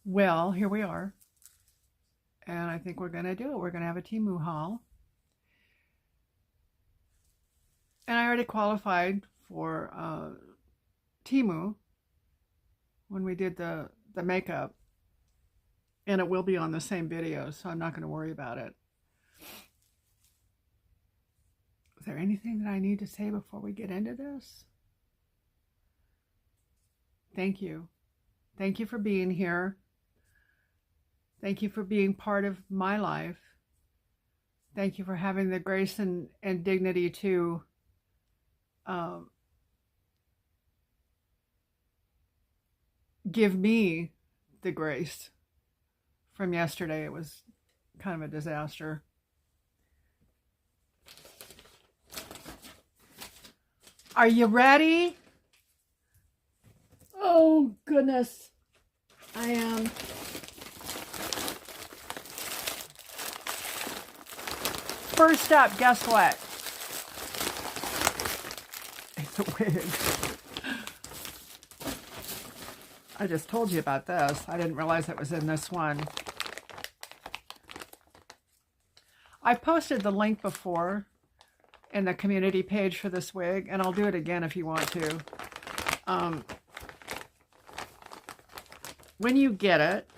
Well, here we are, and I think we're going to do it. We're going to have a Temu haul. And I already qualified for Temu when we did the makeup, and it will be on the same video, so I'm not going to worry about it. Is there anything that I need to say before we get into this? Thank you. Thank you for being here. Thank you for being part of my life. Thank you for having the grace and dignity to give me the grace from yesterday. It was kind of a disaster. Are you ready? Oh, goodness. I am. First up, guess what? It's a wig. I just told you about this. I didn't realize it was in this one. I posted the link before in the community page for this wig, and I'll do it again if you want to. When you get it,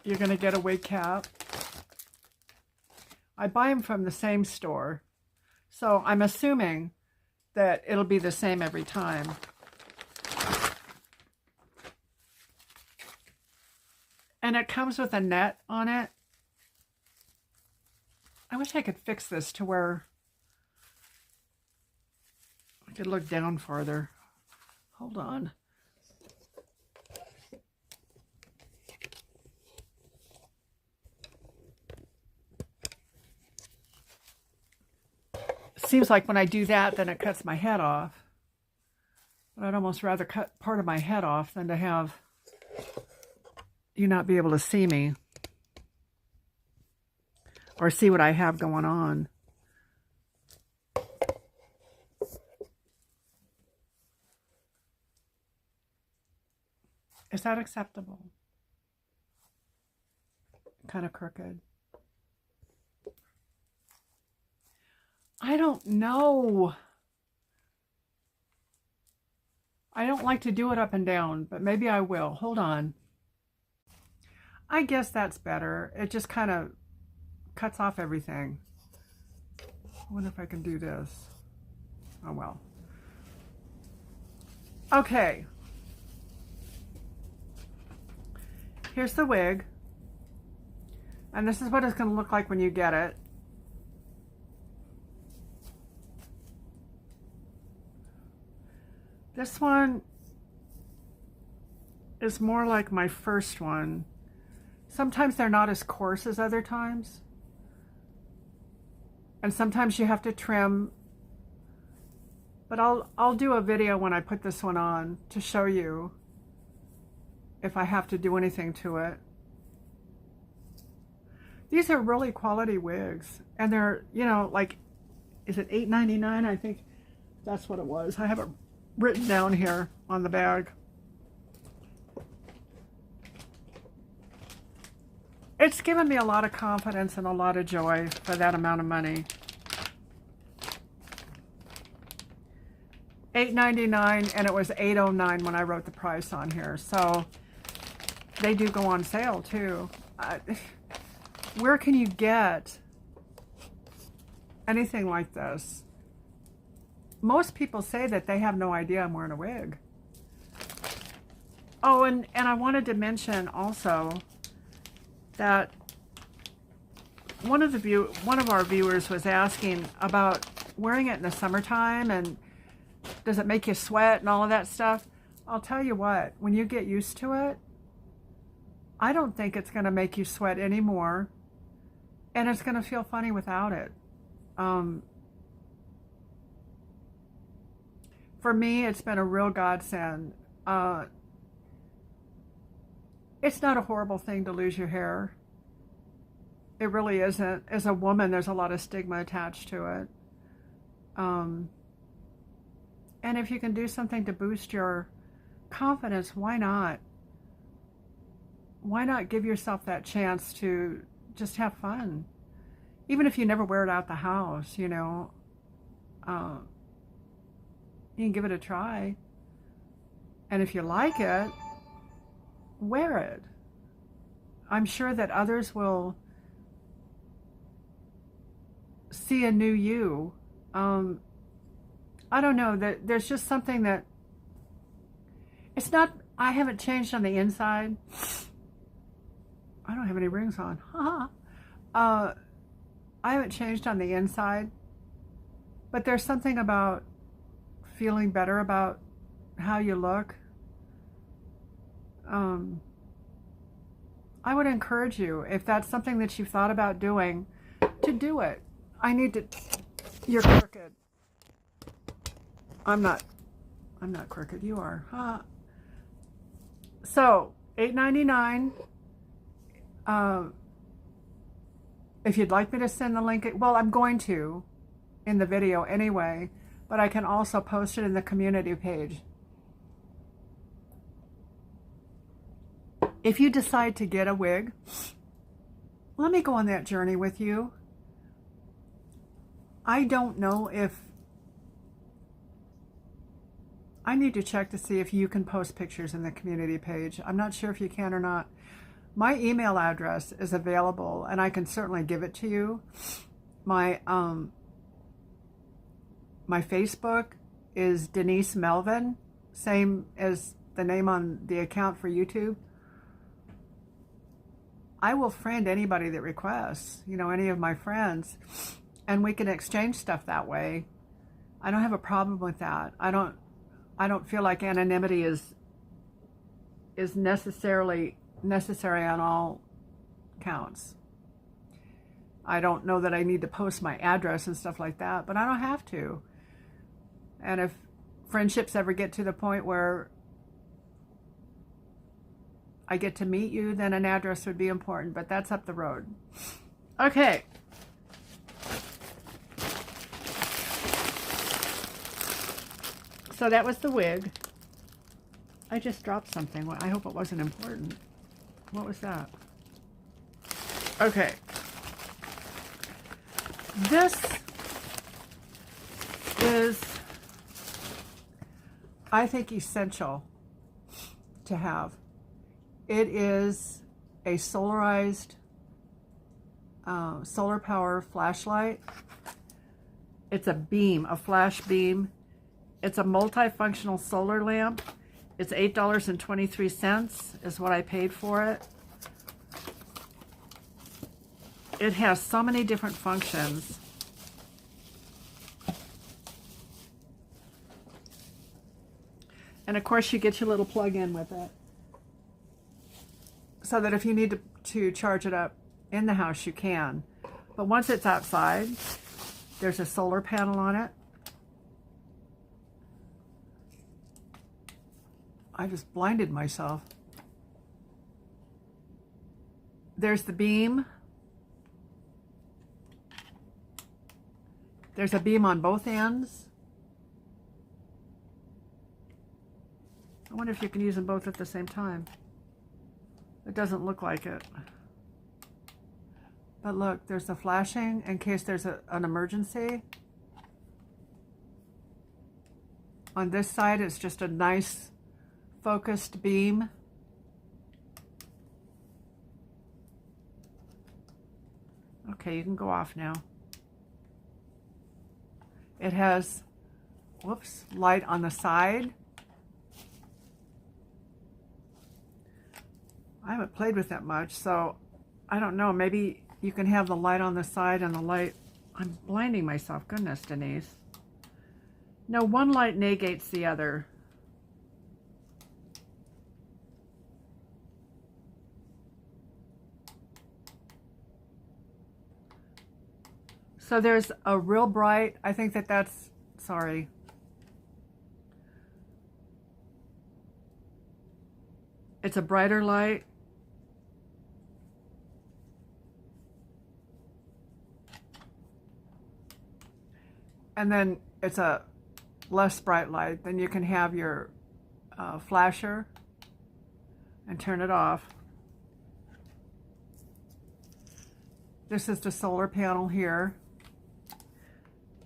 you're going to get a wig cap. I buy them from the same store, so I'm assuming that it'll be the same every time. And it comes with a net on it. I wish I could fix this to where I could look down farther. Hold on. Seems like when I do that, then it cuts my head off. But I'd almost rather cut part of my head off than to have you not be able to see me or see what I have going on. Is that acceptable? Kind of crooked. I don't know. I don't like to do it up and down, but maybe I will. Hold on. I guess that's better. It just kind of cuts off everything. I wonder if I can do this. Oh, well. Okay. Here's the wig. And this is what it's going to look like when you get it. This one is more like my first one. Sometimes they're not as coarse as other times. And sometimes you have to trim. But I'll do a video when I put this one on to show you if I have to do anything to it. These are really quality wigs. And they're, you know, like, is it $8.99? I think that's what it was. I have it written down here on the bag. It's given me a lot of confidence and a lot of joy for that amount of money. $8.99, and it was $8.09 when I wrote the price on here. So they do go on sale too. Where can you get anything like this? Most people say that they have no idea I'm wearing a wig. Oh, and I wanted to mention also that one of our viewers was asking about wearing it in the summertime and does it make you sweat and all of that stuff. I'll tell you what, when you get used to it, I don't think it's going to make you sweat anymore, and it's going to feel funny without it. For me, it's been a real godsend. It's not a horrible thing to lose your hair. It really isn't. As a woman, there's a lot of stigma attached to it. And if you can do something to boost your confidence, why not? why not give yourself that chance to just have fun? Even if you never wear it out the house, you know, you can give it a try. And if you like it, wear it. I'm sure that others will see a new you. I don't know, that there's just something that, it's not, I haven't changed on the inside. I don't have any rings on. I haven't changed on the inside, but there's something about feeling better about how you look. I would encourage you, if that's something that you've thought about doing, to do it. You're crooked. I'm not crooked, you are. So, $8.99. If you'd like me to send the link, well, I'm going to in the video anyway, but I can also post it in the community page. If you decide to get a wig, let me go on that journey with you. I don't know if, I need to check to see if you can post pictures in the community page. I'm not sure if you can or not. My email address is available, and I can certainly give it to you. My Facebook is Denise Melvin, same as the name on the account for YouTube. I will friend anybody that requests, you know, any of my friends, and we can exchange stuff that way. I don't have a problem with that. I don't feel like anonymity is necessarily necessary on all counts. I don't know that I need to post my address and stuff like that, but I don't have to. And if friendships ever get to the point where I get to meet you, then an address would be important, but that's up the road. Okay. So that was the wig. I just dropped something. I hope it wasn't important. What was that? Okay. This is, I think, essential to have. It is a solarized solar power flashlight. It's a beam, a flash beam. It's a multifunctional solar lamp. It's $8.23 is what I paid for it. It has so many different functions. And of course you get your little plug-in with it, so that if you need to charge it up in the house, you can. But once it's outside, there's a solar panel on it. I just blinded myself. There's the beam. There's a beam on both ends. I wonder if you can use them both at the same time. It doesn't look like it. But look, there's the flashing in case there's an emergency. On this side, it's just a nice focused beam. Okay, you can go off now. It has, whoops, light on the side. I haven't played with that much, so I don't know. Maybe you can have the light on the side and the light. I'm blinding myself. Goodness, Denise. No, one light negates the other. So there's a real bright, I think that's, sorry. It's a brighter light. And then it's a less bright light. Then you can have your flasher and turn it off. This is the solar panel here.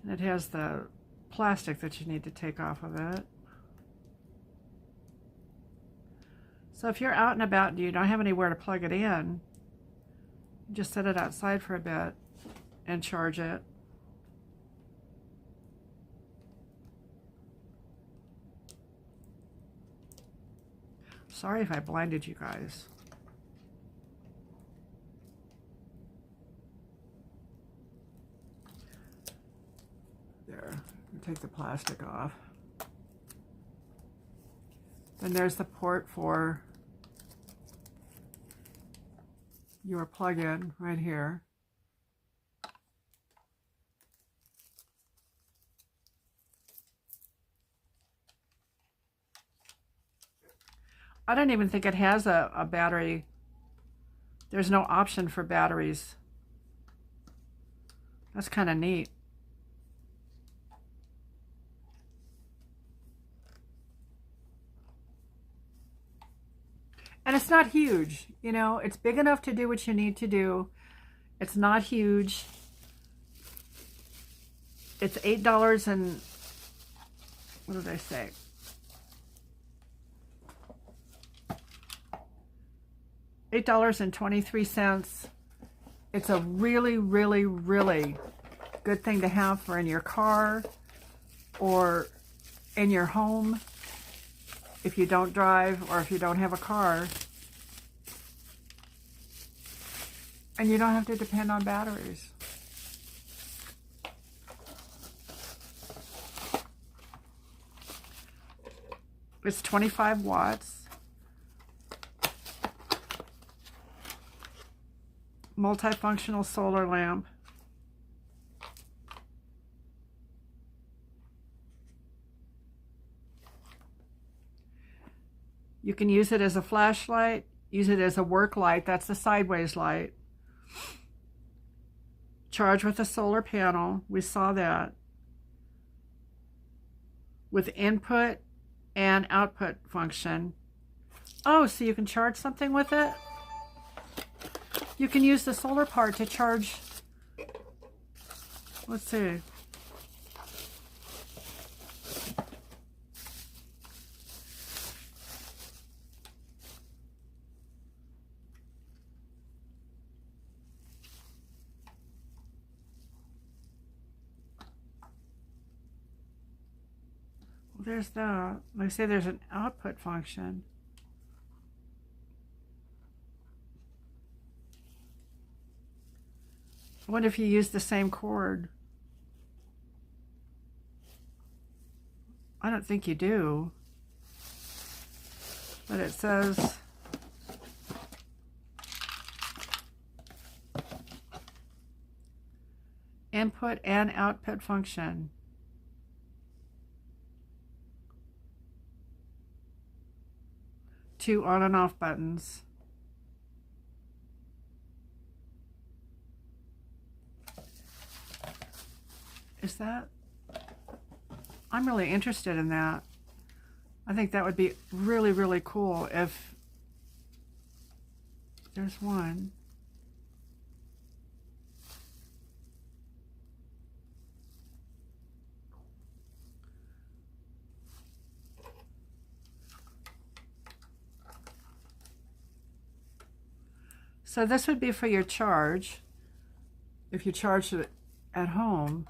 And it has the plastic that you need to take off of it. So if you're out and about and you don't have anywhere to plug it in, just set it outside for a bit and charge it. Sorry if I blinded you guys. There, take the plastic off. Then there's the port for your plug-in right here. I don't even think it has a battery. There's no option for batteries. That's kind of neat. And it's not huge, you know, it's big enough to do what you need to do. It's not huge. It's $8 and, what did I say? $8.23. It's a really, really, really good thing to have for in your car or in your home if you don't drive or if you don't have a car. And you don't have to depend on batteries. It's 25 watts. Multifunctional solar lamp. You can use it as a flashlight, use it as a work light, that's the sideways light. Charge with a solar panel, we saw that. With input and output function. Oh, so you can charge something with it? You can use the solar part to charge, let's see. Well, there's that. Like I say, there's an output function. What if you use the same cord? I don't think you do. But it says input and output function. Two on and off buttons. Is that? I'm really interested in that. I think that would be really, really cool if there's one. So this would be for your charge, if you charge it at home.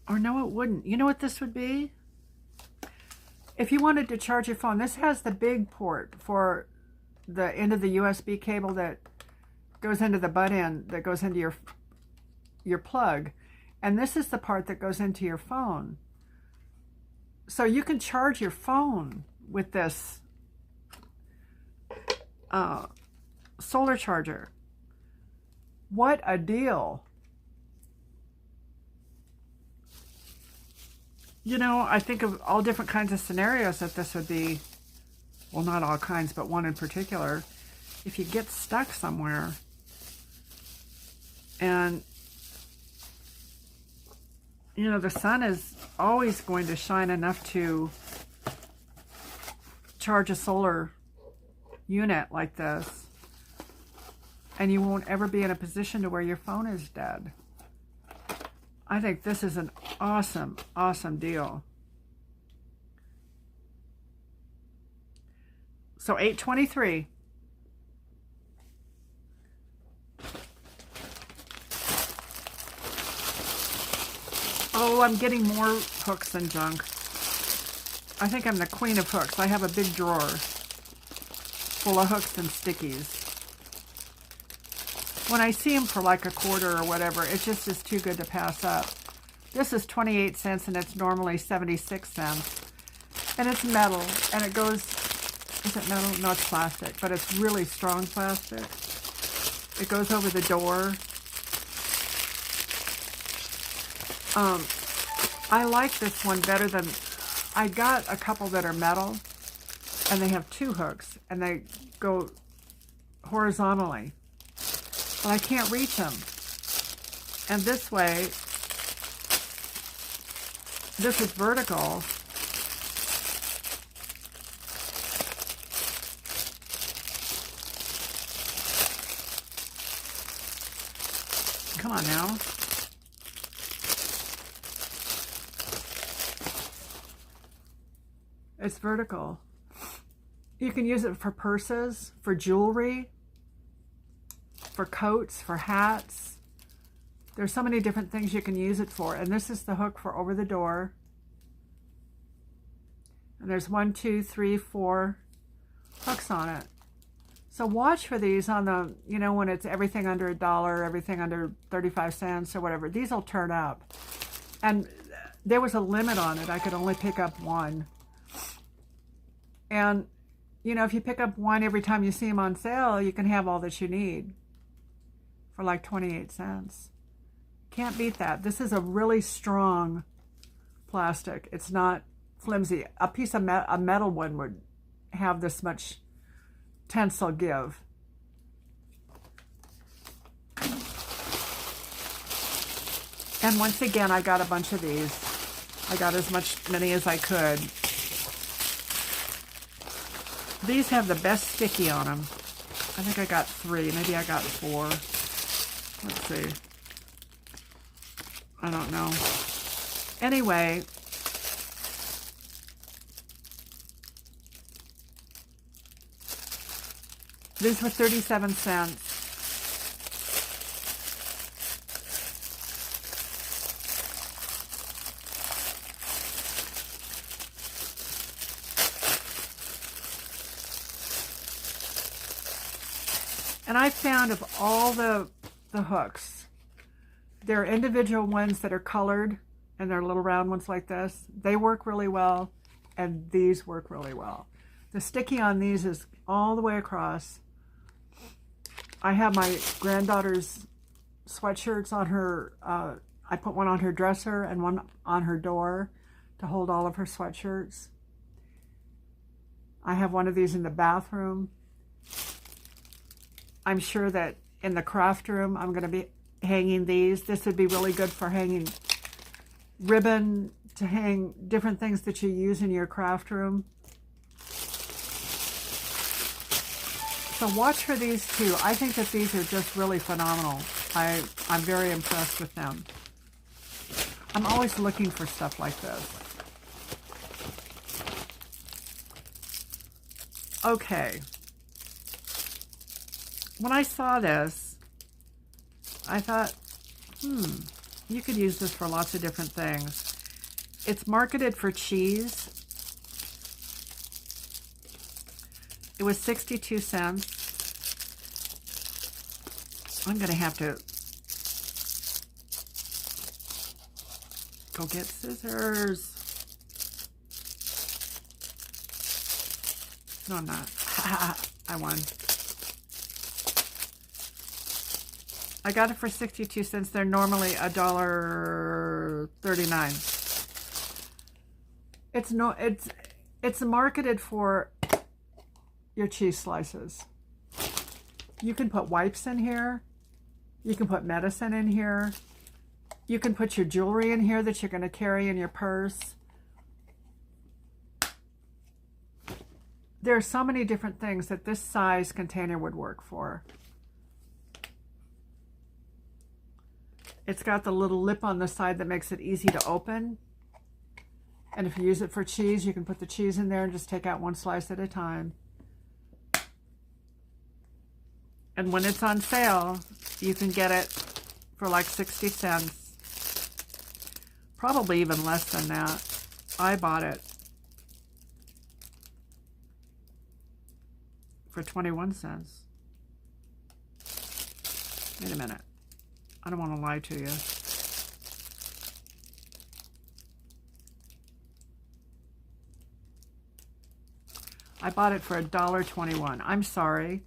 Or no, it wouldn't. You know what this would be? If you wanted to charge your phone, this has the big port for the end of the USB cable that goes into the butt end, that goes into your plug. And this is the part that goes into your phone. So you can charge your phone with this solar charger. What a deal. You know, I think of all different kinds of scenarios that this would be, well, not all kinds, but one in particular. If you get stuck somewhere and, you know, the sun is always going to shine enough to charge a solar unit like this, and you won't ever be in a position to where your phone is dead. I think this is an awesome, awesome deal. So $8.23. Oh, I'm getting more hooks than junk. I think I'm the queen of hooks. I have a big drawer full of hooks and stickies. When I see them for like a quarter or whatever, it just is too good to pass up. This is 28 cents and it's normally 76 cents. And it's metal, and it goes, is it metal? No, it's plastic, but it's really strong plastic. It goes over the door. I like this one better than, I got a couple that are metal, and they have two hooks, and they go horizontally, but I can't reach them. And this way, this is vertical. Come on now. It's vertical. You can use it for purses, for jewelry, for coats, for hats. There's so many different things you can use it for. And this is the hook for over the door. And there's 1, 2, 3, 4 hooks on it. So watch for these on the, you know, when it's everything under $1, everything under 35 cents or whatever. These will turn up. And there was a limit on it. I could only pick up one. And, you know, if you pick up one every time you see them on sale, you can have all that you need for like 28 cents. Can't beat that. This is a really strong plastic. It's not flimsy. A piece of a metal one would have this much tensile give. And once again, I got a bunch of these. I got as many as I could. These have the best sticky on them. I think I got 3. Maybe I got 4. Let's see. I don't know. Anyway, these were 37 cents. And I found of all the hooks, there are individual ones that are colored, and they're little round ones like this. They work really well, and these work really well. The sticky on these is all the way across. I have my granddaughter's sweatshirts on her, I put one on her dresser and one on her door to hold all of her sweatshirts. I have one of these in the bathroom. I'm sure that in the craft room, I'm going to be hanging these. This would be really good for hanging ribbon, to hang different things that you use in your craft room. So watch for these too. I think that these are just really phenomenal. I'm very impressed with them. I'm always looking for stuff like this. Okay. When I saw this, I thought, you could use this for lots of different things. It's marketed for cheese. It was 62 cents. I'm going to have to go get scissors. No, I'm not. I won. I got it for 62 cents. They're normally $1.39. It's marketed for your cheese slices. You can put wipes in here. You can put medicine in here. You can put your jewelry in here that you're going to carry in your purse. There are so many different things that this size container would work for. It's got the little lip on the side that makes it easy to open. And if you use it for cheese, you can put the cheese in there and just take out one slice at a time. And when it's on sale, you can get it for like 60 cents. Probably even less than that. I bought it for 21 cents. Wait a minute. I don't want to lie to you. I bought it for $1.21. I'm sorry.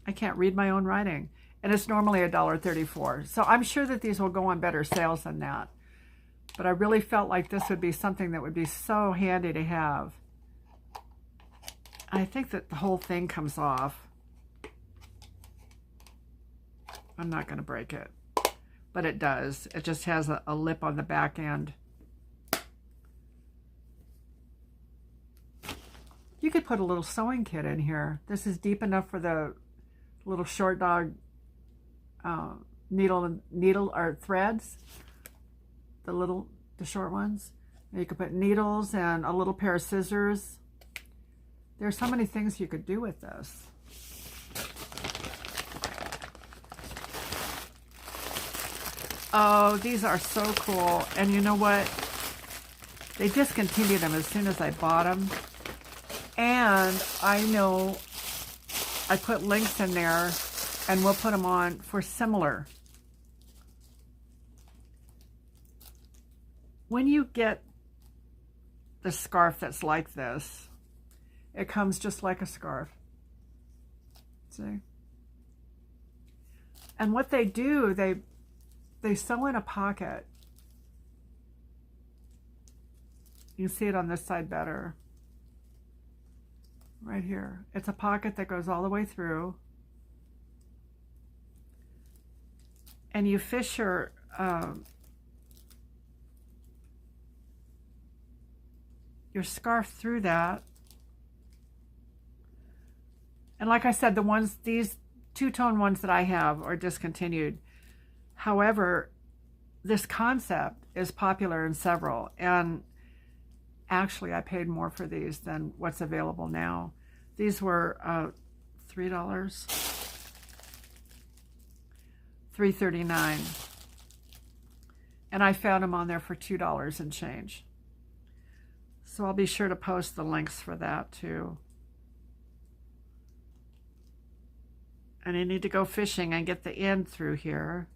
I can't read my own writing. And it's normally $1.34. So I'm sure that these will go on better sales than that. But I really felt like this would be something that would be so handy to have. I think that the whole thing comes off. I'm not going to break it. But it does. It just has a lip on the back end. You could put a little sewing kit in here. This is deep enough for the little short dog needle or threads. The short ones. And you could put needles and a little pair of scissors. There's so many things you could do with this. Oh, these are so cool. And you know what? They discontinued them as soon as I bought them. And I know I put links in there and we'll put them on for similar. When you get the scarf that's like this, it comes just like a scarf. See? And what they do, they sew in a pocket. You can see it on this side better. Right here. It's a pocket that goes all the way through. And you fish your scarf through that. And like I said, these two-tone ones that I have are discontinued. However, this concept is popular in several, and actually I paid more for these than what's available now. These were $3, $3.39, and I found them on there for $2 and change. So I'll be sure to post the links for that too. And you need to go fishing and get the end through here.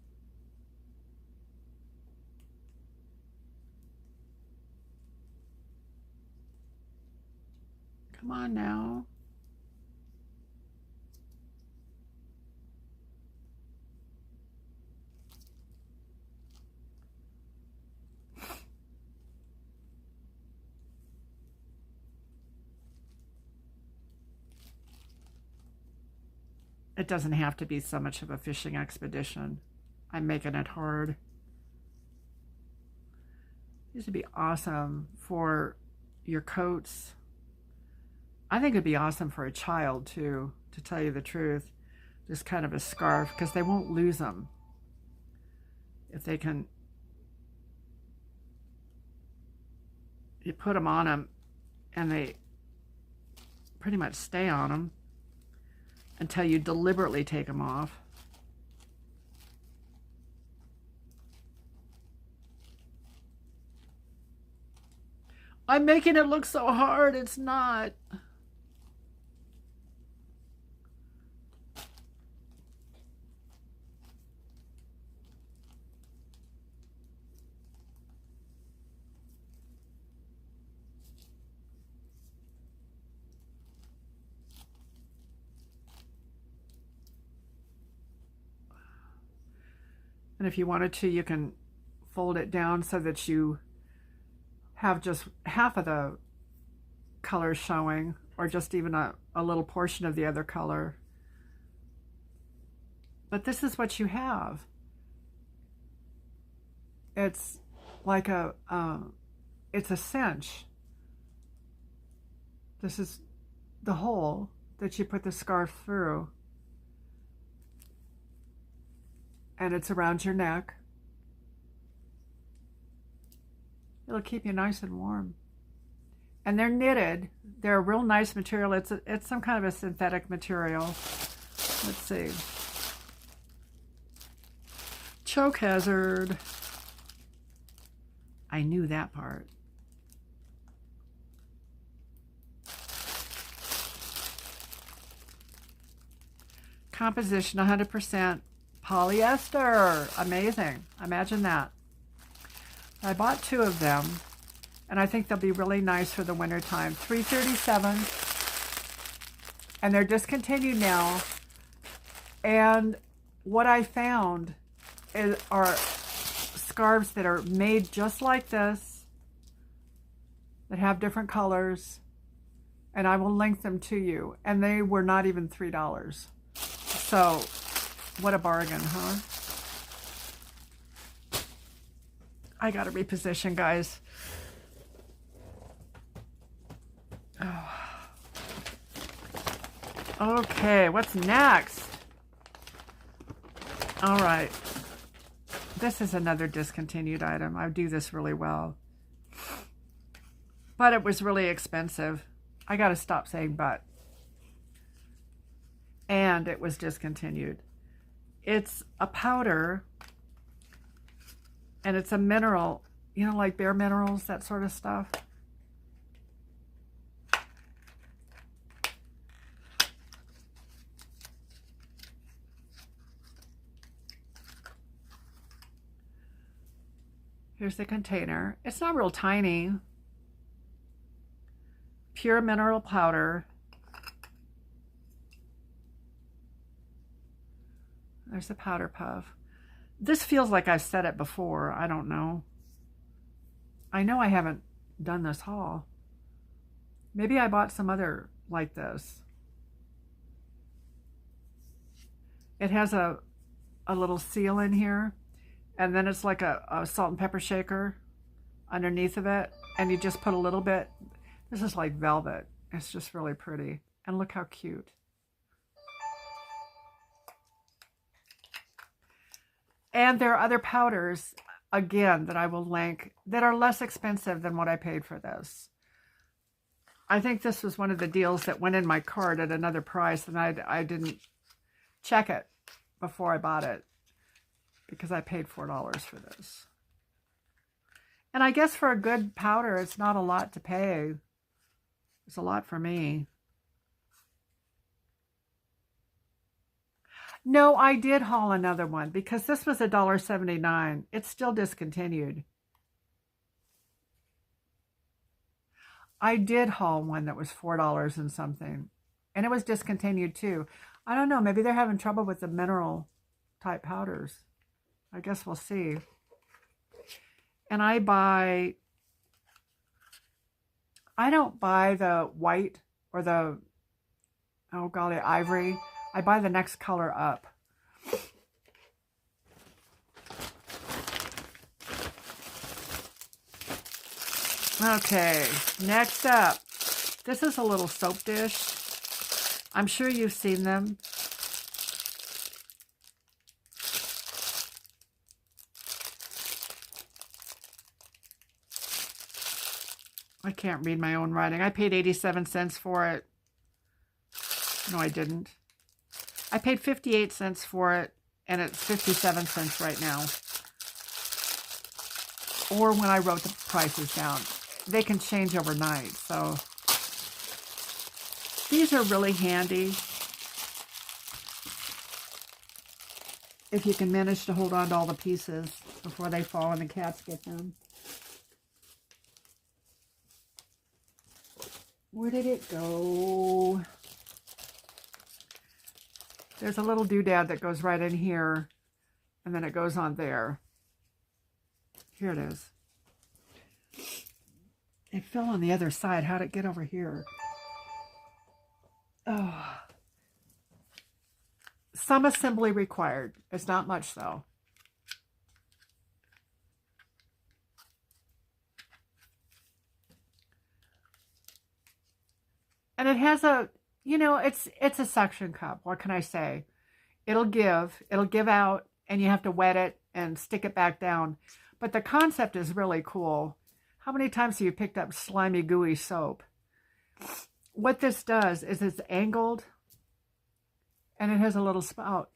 Come on now. It doesn't have to be so much of a fishing expedition. I'm making it hard. These would be awesome for your coats. I think it'd be awesome for a child too, to tell you the truth. Just kind of a scarf, because they won't lose them. If they can, you put them on them and they pretty much stay on them until you deliberately take them off. I'm making it look so hard. It's not. And if you wanted to, you can fold it down so that you have just half of the color showing, or just even a little portion of the other color. But this is what you have. It's like it's a cinch. This is the hole that you put the scarf through, and it's around your neck. It'll keep you nice and warm. And they're knitted. They're a real nice material. It's some kind of a synthetic material. Let's see. Choke hazard. I knew that part. Composition 100% polyester. Amazing. Imagine that. I bought 2 of them, and I think they'll be really nice for the winter time. $3.37, and they're discontinued now. And what I found are scarves that are made just like this, that have different colors, and I will link them to you. And they were not even $3. So, what a bargain, huh? I gotta reposition, guys. Oh. Okay, what's next? All right. This is another discontinued item. I do this really well. But it was really expensive. I gotta stop saying but. And it was discontinued. It's a powder, and it's a mineral, you know, like Bare Minerals, that sort of stuff. Here's the container. It's not real tiny. Pure mineral powder. There's the powder puff. This feels like I've said it before. I don't know. I know I haven't done this haul. Maybe I bought some other like this. It has a little seal in here, and then it's like a salt and pepper shaker underneath of it, and you just put a little bit. This is like velvet. It's just really pretty. And look how cute. And there are other powders, again, that I will link that are less expensive than what I paid for this. I think this was one of the deals that went in my cart at another price, and I didn't check it before I bought it because I paid $4 for this. And I guess for a good powder, it's not a lot to pay. It's a lot for me. No, I did haul another one because this was $1.79. It's still discontinued. I did haul one that was $4 and something, and it was discontinued too. I don't know, maybe they're having trouble with the mineral type powders. I guess we'll see. And I don't buy the white or the, oh golly, ivory. I buy the next color up. Okay, next up. This is a little soap dish. I'm sure you've seen them. I can't read my own writing. I paid 87 cents for it. No, I didn't. I paid 58 cents for it, and it's 57 cents right now. Or when I wrote the prices down. They can change overnight, so. These are really handy if you can manage to hold on to all the pieces before they fall and the cats get them. Where did it go? There's a little doodad that goes right in here, and then it goes on there. Here it is. It fell on the other side. How'd it get over here? Oh. Some assembly required. It's not much, though. And it has a, it's a suction cup. What can I say? It'll give out, and you have to wet it and stick it back down. But the concept is really cool. How many times have you picked up slimy, gooey soap? What this does is it's angled, and it has a little spout.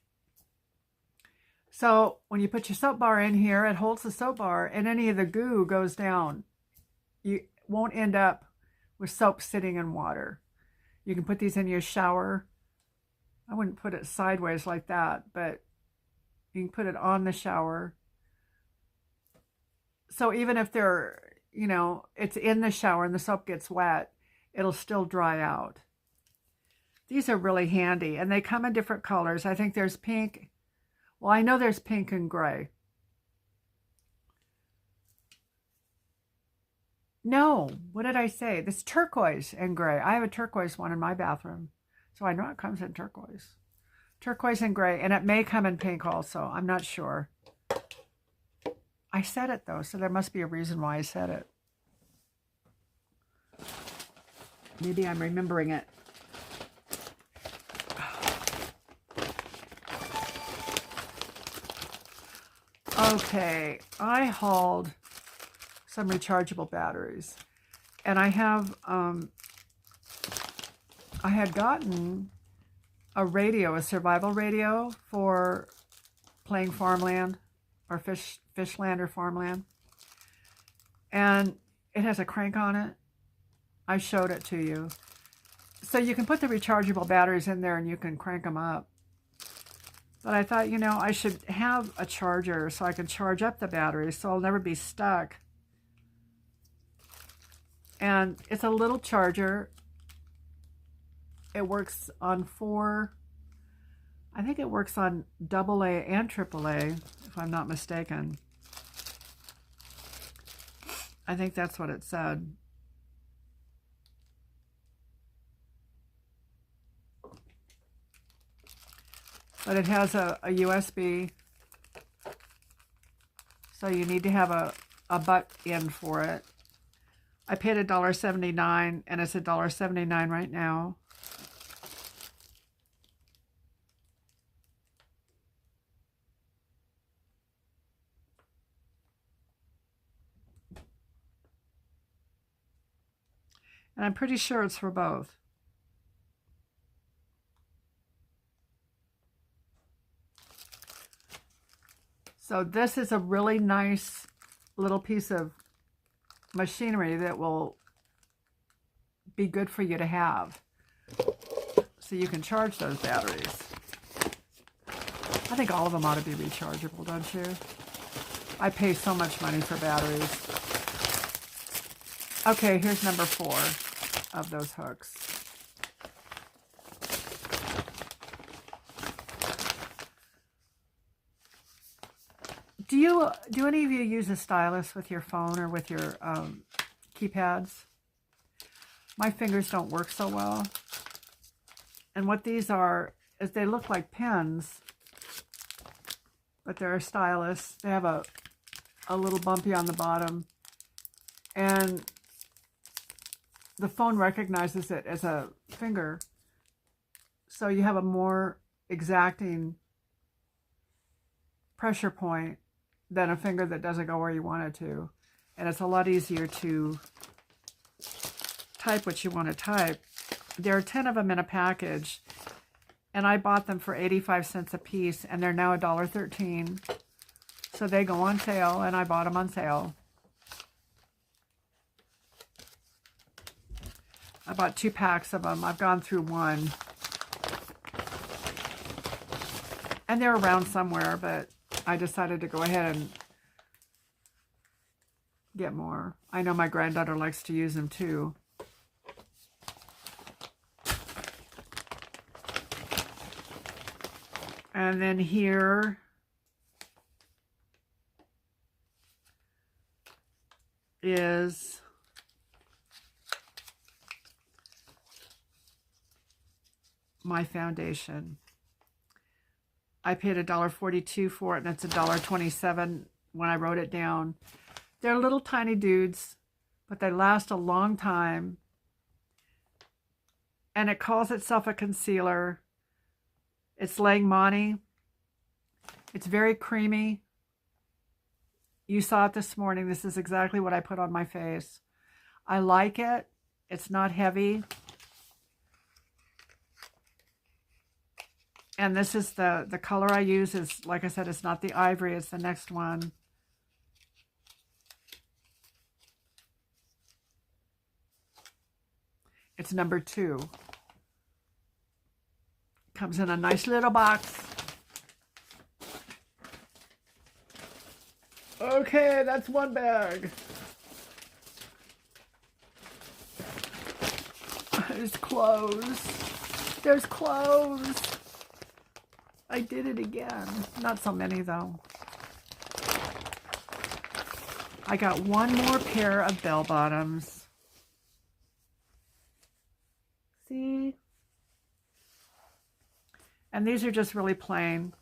So when you put your soap bar in here, it holds the soap bar, and any of the goo goes down. You won't end up with soap sitting in water. You can put these in your shower. I wouldn't put it sideways like that, but you can put it on the shower. So even if it's in the shower and the soap gets wet, it'll still dry out. These are really handy, and they come in different colors. I think there's pink. Well, I know there's pink and gray. No, what did I say? This turquoise and gray. I have a turquoise one in my bathroom, so I know it comes in turquoise. Turquoise and gray, and it may come in pink also. I'm not sure. I said it, though, so there must be a reason why I said it. Maybe I'm remembering it. Okay, I hauled some rechargeable batteries, and I had gotten a radio, a survival radio for playing farmland or fishland or farmland, and it has a crank on it. I showed it to you. So you can put the rechargeable batteries in there and you can crank them up. But I thought, I should have a charger so I can charge up the batteries so I'll never be stuck. And it's a little charger. It works on I think it works on AA and AAA, if I'm not mistaken. I think that's what it said. But it has a USB, so you need to have a butt in for it. I paid $1.79, and it's $1.79 right now. And I'm pretty sure it's for both. So this is a really nice little piece of machinery that will be good for you to have. So you can charge those batteries. I think all of them ought to be rechargeable, don't you? I pay so much money for batteries. Okay, here's number 4 of those hooks. Do any of you use a stylus with your phone or with your keypads? My fingers don't work so well. And what these are is they look like pens, but they're a stylus. They have a little bumpy on the bottom, and the phone recognizes it as a finger, so you have a more exacting pressure point than a finger that doesn't go where you want it to. And it's a lot easier to type what you want to type. There are 10 of them in a package, and I bought them for 85 cents a piece, and they're now $1.13. So they go on sale, and I bought them on sale. I bought 2 packs of them. I've gone through one. And they're around somewhere, but I decided to go ahead and get more. I know my granddaughter likes to use them too. And then here is my foundation. I paid $1.42 for it, and it's $1.27 when I wrote it down. They're little tiny dudes, but they last a long time. and it calls itself a concealer. It's Langmani. It's very creamy. You saw it this morning. This is exactly what I put on my face. I like it. It's not heavy. And this is the color I use is, like I said, it's not the ivory, it's the next one. It's number 2. Comes in a nice little box. Okay, that's one bag. There's clothes. There's clothes. I did it again. Not so many, though. I got one more pair of bell bottoms. See? And these are just really plain.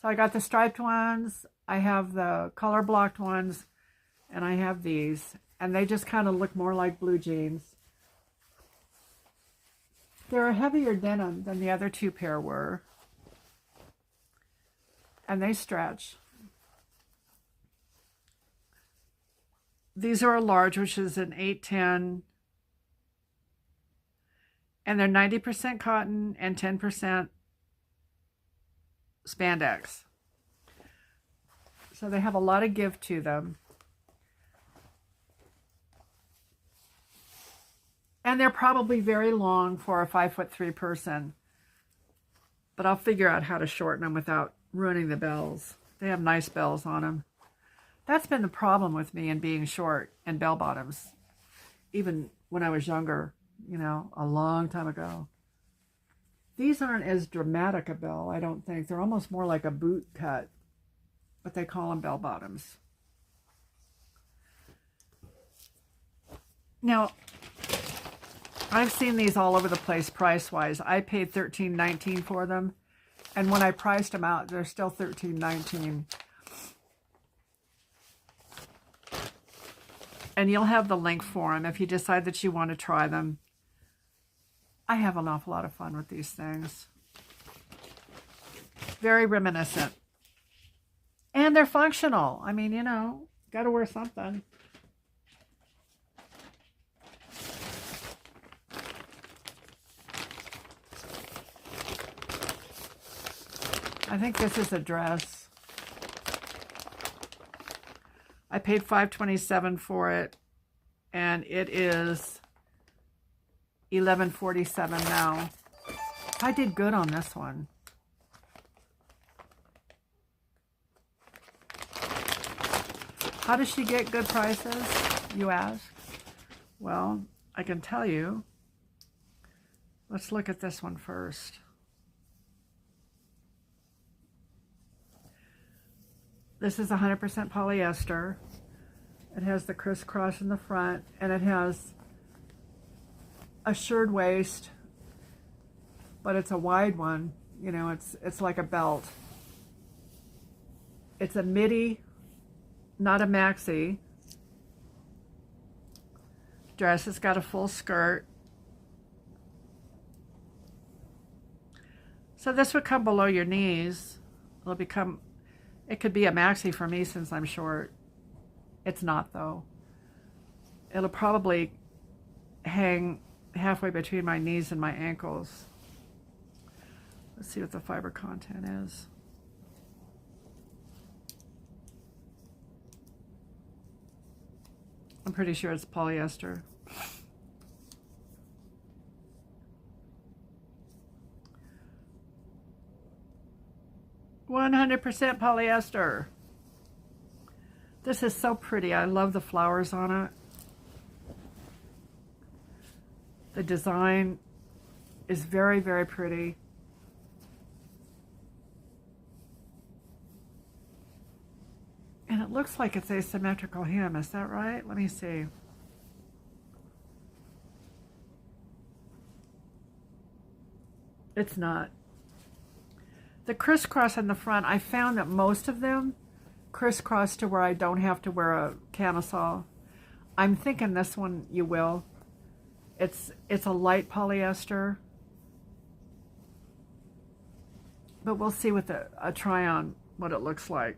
So I got the striped ones. I have the color blocked ones. And I have these. And they just kind of look more like blue jeans. They're a heavier denim than the other 2 pair were. And they stretch. These are a large, which is an 810. And they're 90% cotton and 10% spandex. So they have a lot of give to them. And they're probably very long for a 5'3" person. But I'll figure out how to shorten them without ruining the bells. They have nice bells on them. That's been the problem with me in being short and bell bottoms. Even when I was younger, you know, a long time ago. These aren't as dramatic a bell, I don't think. They're almost more like a boot cut. But they call them bell bottoms. Now, I've seen these all over the place price-wise. I paid $13.19 for them. And when I priced them out, they're still $13.19. And you'll have the link for them if you decide that you want to try them. I have an awful lot of fun with these things. Very reminiscent. And they're functional. I mean, you know, got to wear something. I think this is a dress. I paid $5.27 for it, and it is $11.47 now. I did good on this one. How does she get good prices, you ask? Well, I can tell you. Let's look at this one first. This is 100% polyester. It has the crisscross in the front, and it has a shirred waist, but it's a wide one. You know, it's like a belt. It's a midi, not a maxi dress. It's got a full skirt. So this would come below your knees. It could be a maxi for me since I'm short. It's not, though. It'll probably hang halfway between my knees and my ankles. Let's see what the fiber content is. I'm pretty sure it's polyester. "100% polyester." This is so pretty. I love the flowers on it. The design is very, very pretty. And it looks like it's asymmetrical hem. Is that right? Let me see. It's not. The crisscross in the front, I found that most of them crisscross to where I don't have to wear a camisole. I'm thinking this one you will. It's a light polyester, but we'll see with a try on what it looks like.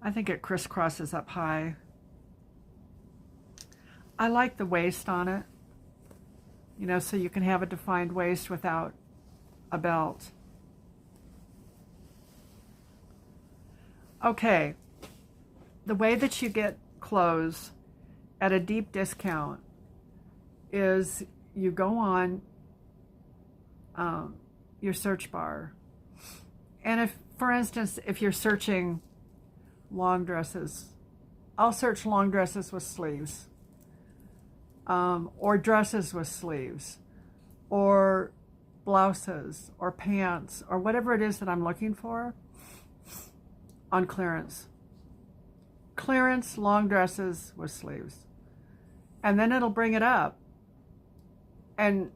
I think it crisscrosses up high. I like the waist on it, you know, so you can have a defined waist without a belt. Okay, the way that you get clothes at a deep discount is you go on your search bar, and if, for instance, if you're searching long dresses, I'll search long dresses with sleeves, or dresses with sleeves, or blouses, or pants, or whatever it is that I'm looking for on clearance. Clearance long dresses with sleeves. And then it'll bring it up. And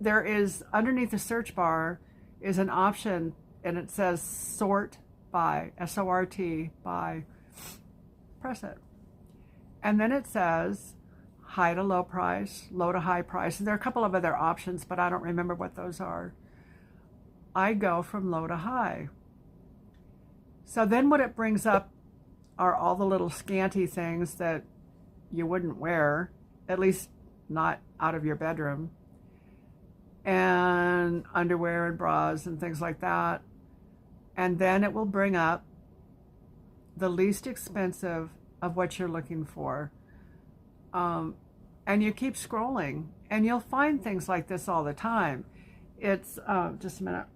there is, underneath the search bar, is an option, and it says sort by, S-O-R-T, by. Press it. And then it says high to low price, low to high price. And there are a couple of other options, but I don't remember what those are. I go from low to high. So then what it brings up are all the little scanty things that you wouldn't wear, at least not out of your bedroom, and underwear and bras and things like that. And then it will bring up the least expensive of what you're looking for. And you keep scrolling, and you'll find things like this all the time. It's, just a minute.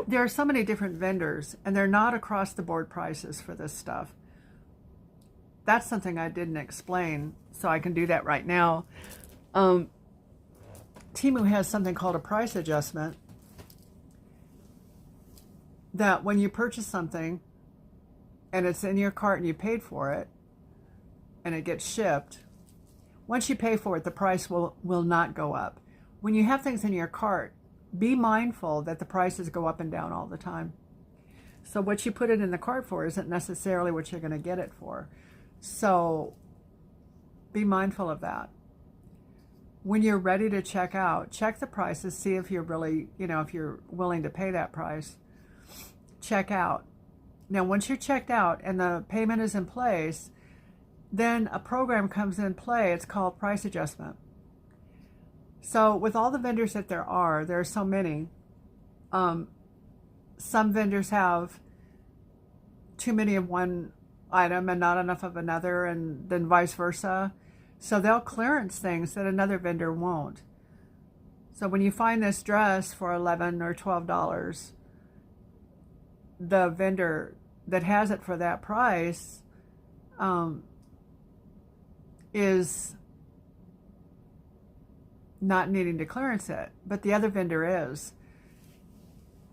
There are so many different vendors, and they're not across the board prices for this stuff. That's something I didn't explain, so I can do that right now. Temu has something called a price adjustment, that when you purchase something and it's in your cart and you paid for it and it gets shipped, once you pay for it, the price will not go up. When you have things in your cart, be mindful that the prices go up and down all the time. So what you put it in the cart for isn't necessarily what you're going to get it for. So be mindful of that. When you're ready to check out, check the prices, see if you're really, you know, if you're willing to pay that price. Check out. Now, once you're checked out and the payment is in place, then a program comes in play. It's called price adjustment. So with all the vendors that there are so many. Some vendors have too many of one item and not enough of another, and then vice versa. So they'll clearance things that another vendor won't. So when you find this dress for $11 or $12, the vendor that has it for that price is not needing to clearance it, but the other vendor is.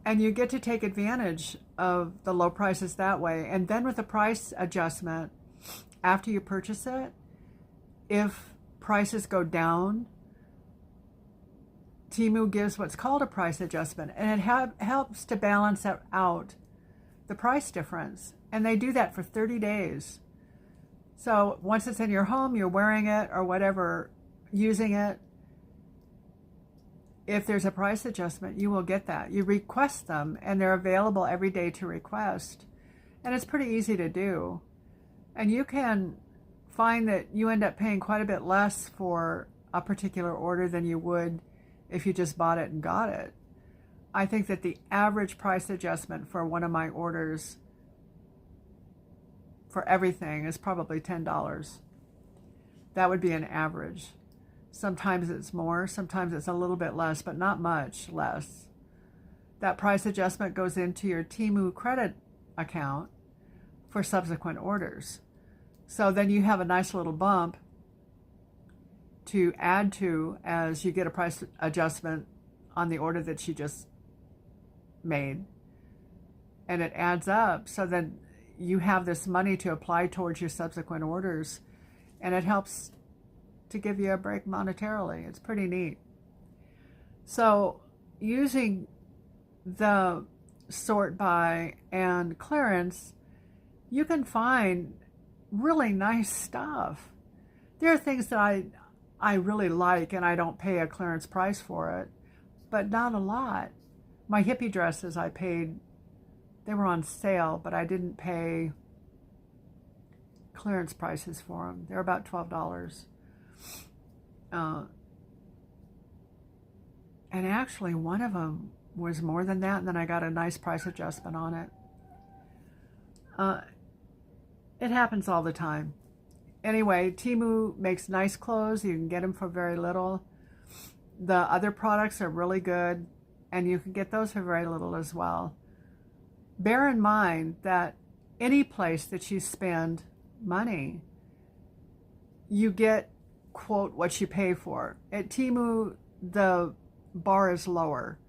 And you get to take advantage of the low prices that way. And then with a price adjustment, after you purchase it, if prices go down, Temu gives what's called a price adjustment, and it helps to balance out the price difference. And they do that for 30 days. So once it's in your home, you're wearing it or whatever, using it, if there's a price adjustment, you will get that. You request them, and they're available every day to request. And it's pretty easy to do. And you can find that you end up paying quite a bit less for a particular order than you would if you just bought it and got it. I think that the average price adjustment for one of my orders for everything is probably $10. That would be an average. Sometimes it's more, sometimes it's a little bit less, but not much less. That price adjustment goes into your Temu credit account for subsequent orders. So then you have a nice little bump to add to as you get a price adjustment on the order that you just made. And it adds up, so then you have this money to apply towards your subsequent orders, and it helps to give you a break monetarily. It's pretty neat. So using the sort by, and clearance, you can find really nice stuff. There are things that I really like and I don't pay a clearance price for it, but not a lot. My hippie dresses I paid, they were on sale, but I didn't pay clearance prices for them. They're about $12. And actually one of them was more than that, and then I got a nice price adjustment on it. It happens all the time. Anyway, Temu makes nice clothes. You can get them for very little. The other products are really good, and you can get those for very little as well. Bear in mind that any place that you spend money, you get, quote, what you pay for. At Temu, the bar is lower.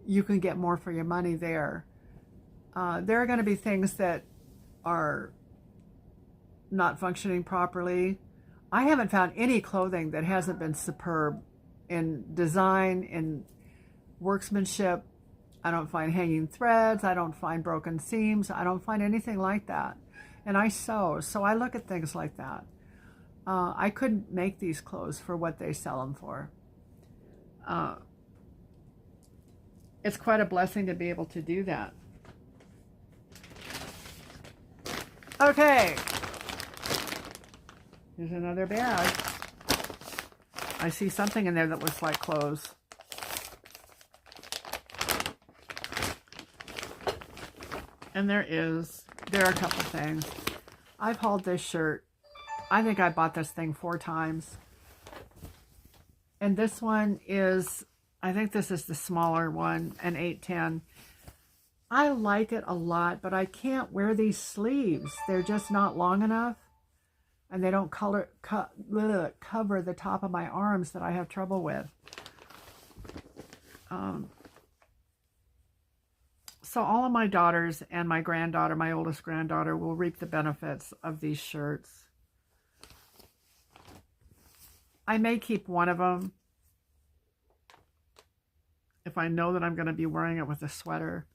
You can get more for your money there. There are going to be things that are not functioning properly. I haven't found any clothing that hasn't been superb in design, in workmanship. I don't find hanging threads. I don't find broken seams. I don't find anything like that. And I sew, so I look at things like that. I couldn't make these clothes for what they sell them for. It's quite a blessing to be able to do that. Okay. Here's another bag. I see something in there that looks like clothes. And there are a couple things. I've hauled this shirt. I think I bought this thing 4 times. And this one is, I think this is the smaller one, an 810. I like it a lot, but I can't wear these sleeves. They're just not long enough. And they don't cover the top of my arms that I have trouble with. So all of my daughters and my granddaughter, my oldest granddaughter, will reap the benefits of these shirts. I may keep one of them if I know that I'm going to be wearing it with a sweater.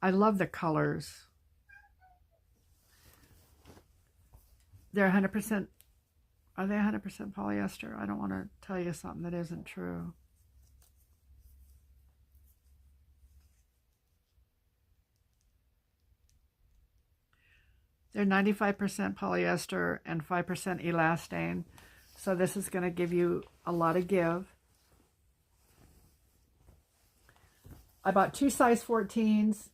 I love the colors. They're 100%, are they 100% polyester? I don't want to tell you something that isn't true. They're 95% polyester and 5% elastane. So this is going to give you a lot of give. I bought 2 size 14s,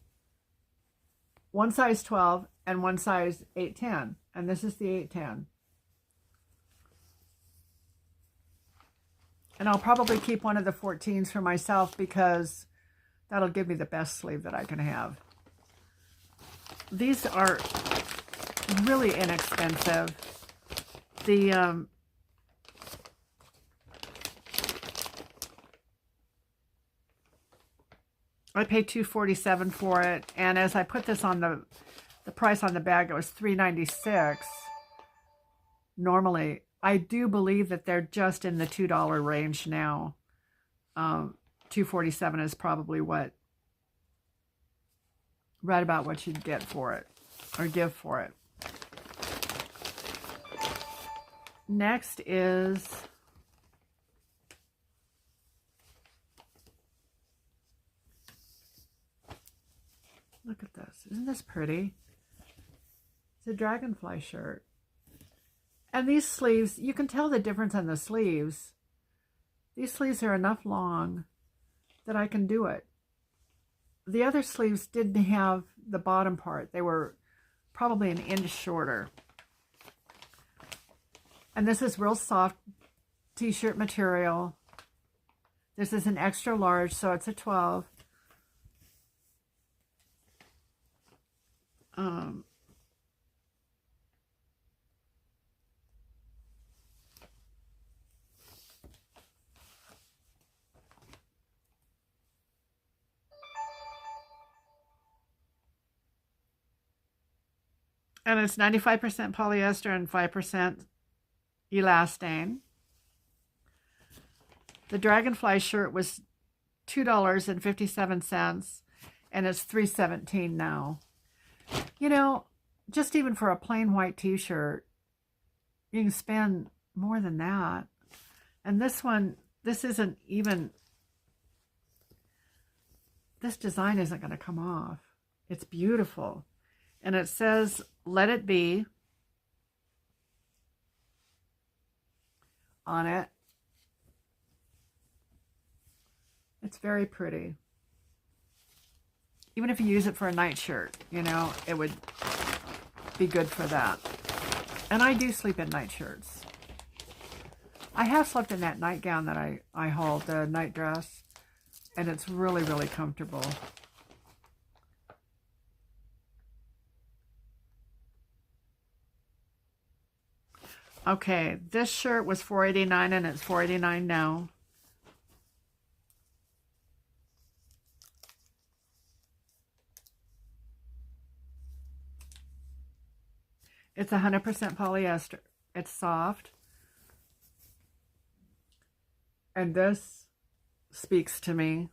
1 size 12, and 1 size 810. And this is the 810. And I'll probably keep one of the 14s for myself because that'll give me the best sleeve that I can have. These are really inexpensive. I paid $2.47 for it, and as I put this on the price on the bag, it was $3.96. Normally, I do believe that they're just in the $2 range now. $2.47 is probably right about what you'd get for it or give for it. Next is look at this. Isn't this pretty? It's a dragonfly shirt. And these sleeves, you can tell the difference on the sleeves. These sleeves are enough long that I can do it. The other sleeves didn't have the bottom part. They were probably an inch shorter. And this is real soft t-shirt material. This is an extra large, so it's a 12. And it's 95% polyester and 5% elastane. The dragonfly shirt was $2.57. and it's $3.17 now. You know, just even for a plain white t-shirt, you can spend more than that. And this one, this isn't even, this design isn't going to come off. It's beautiful. And it says, "Let it be" on it. It's very pretty. Even if you use it for a nightshirt, you know, it would be good for that. And I do sleep in nightshirts. I have slept in that nightgown that I hauled, the night dress, and it's really, really comfortable. Okay, this shirt was $4.89 and it's $4.89 now. It's 100% polyester. It's soft. And this speaks to me.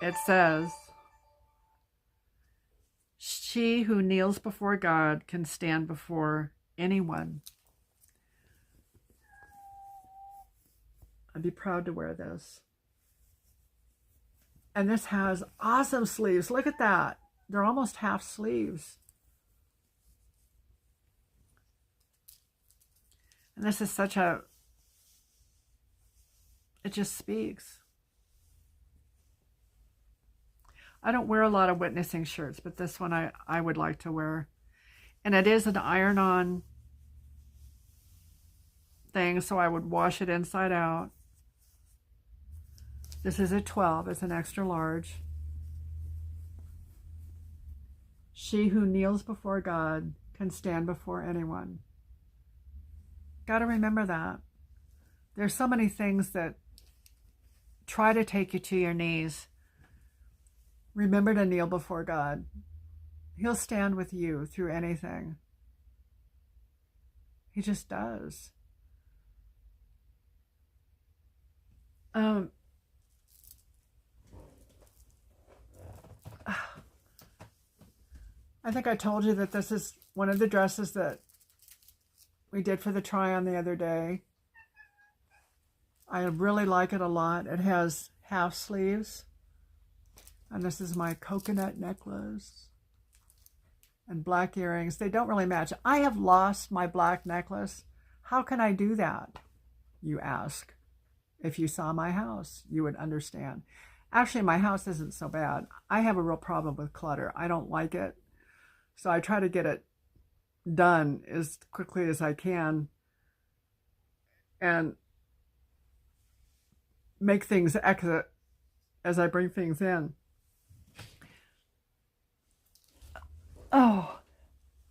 It says, "She who kneels before God can stand before anyone." I'd be proud to wear this. And this has awesome sleeves. Look at that. They're almost half sleeves. And this is such a, it just speaks. I don't wear a lot of witnessing shirts, but this one I would like to wear. And it is an iron-on thing, so I would wash it inside out. This is a 12. It's an extra large. She who kneels before God can stand before anyone. Got to remember that. There's so many things that try to take you to your knees. Remember to kneel before God. He'll stand with you through anything. He just does. I think I told you that this is one of the dresses that we did for the try-on the other day. I really like it a lot. It has half sleeves. And this is my coconut necklace. And black earrings. They don't really match. I have lost my black necklace. How can I do that, you ask? If you saw my house, you would understand. Actually, my house isn't so bad. I have a real problem with clutter. I don't like it. So I try to get it done as quickly as I can and make things exit as I bring things in. Oh,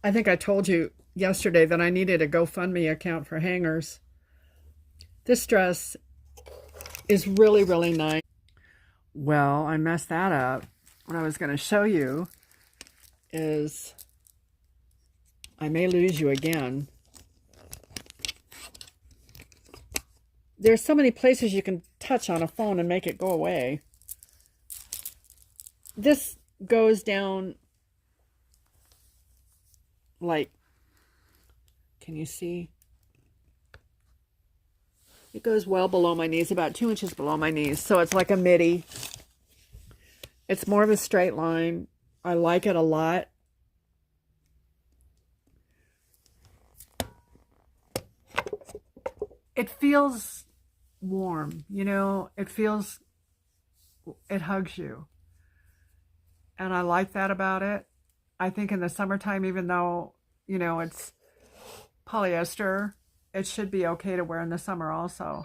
I think I told you yesterday that I needed a GoFundMe account for hangers. This dress is really, really nice. Well, I messed that up. What I was going to show you is, I may lose you again. There's so many places you can touch on a phone and make it go away. This goes down like, can you see? It goes well below my knees, about 2 inches below my knees. So it's like a midi. It's more of a straight line. I like it a lot. It feels warm, you know, it hugs you. And I like that about it. I think in the summertime, even though, you know, it's polyester, it should be okay to wear in the summer also.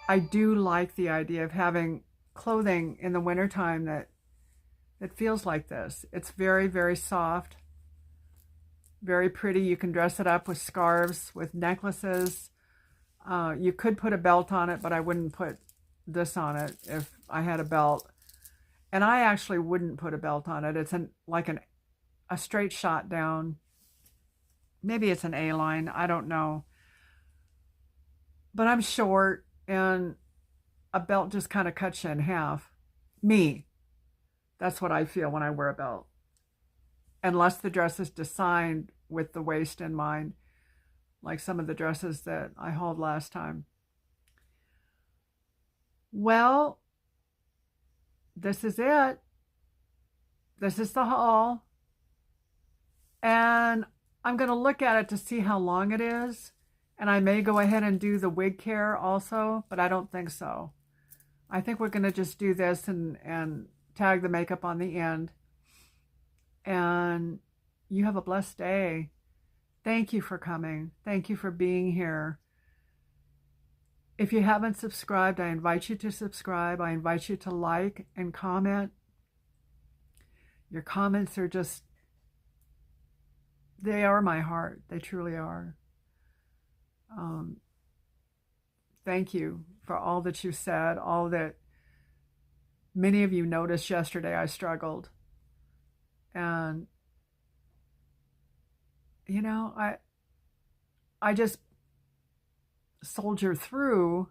I do like the idea of having clothing in the wintertime that feels like this. It's very, very soft, very pretty. You can dress it up with scarves, with necklaces. You could put a belt on it, but I wouldn't put this on it if I had a belt. And I actually wouldn't put a belt on it. It's like a straight shot down. Maybe it's an A-line. I don't know. But I'm short, and a belt just kind of cuts you in half. Me. That's what I feel when I wear a belt. Unless the dress is designed with the waist in mind, like some of the dresses that I hauled last time. Well, this is it. This is the haul. And I'm going to look at it to see how long it is. And I may go ahead and do the wig care also, but I don't think so. I think we're going to just do this and tag the makeup on the end. And you have a blessed day. Thank you for coming. Thank you for being here. If you haven't subscribed, I invite you to subscribe. I invite you to like and comment. Your comments are just, they are my heart. They truly are. Thank you for all that you said, all that many of you noticed yesterday I struggled. And, you know, I just soldier through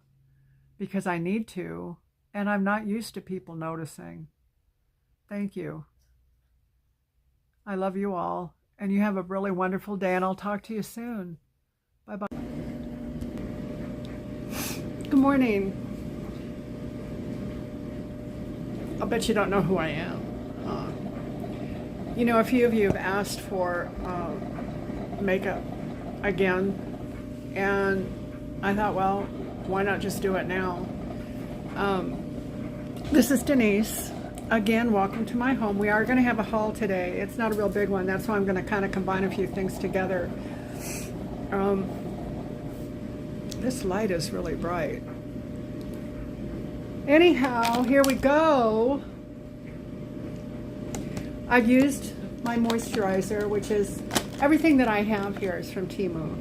because I need to, and I'm not used to people noticing. Thank you. I love you all, and you have a really wonderful day, and I'll talk to you soon. Bye-bye. Good morning. I'll bet you don't know who I am. You know, a few of you have asked for makeup again, and I thought, well, why not just do it now? This is Denise. Again, welcome to my home. We are going to have a haul today. It's not a real big one. That's why I'm going to kind of combine a few things together. This light is really bright. Anyhow, here we go. I've used my moisturizer, which is everything that I have here is from Temu.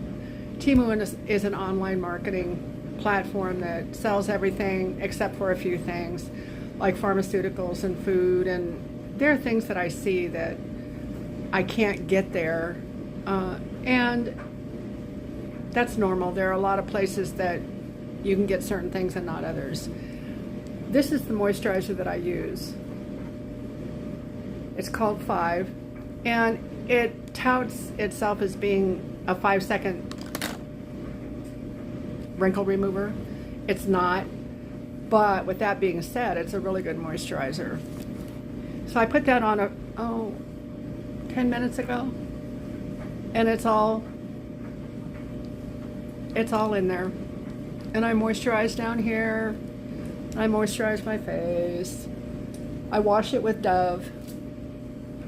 Temu is an online marketing platform that sells everything except for a few things like pharmaceuticals and food, and there are things that I see that I can't get there, and that's normal. There are a lot of places that you can get certain things and not others. This is the moisturizer that I use. It's called 5, and it touts itself as being a 5-second wrinkle remover. It's not, but with that being said, it's a really good moisturizer. So I put that on 10 minutes ago, and it's all in there. And I moisturize down here. I moisturize my face. I wash it with Dove.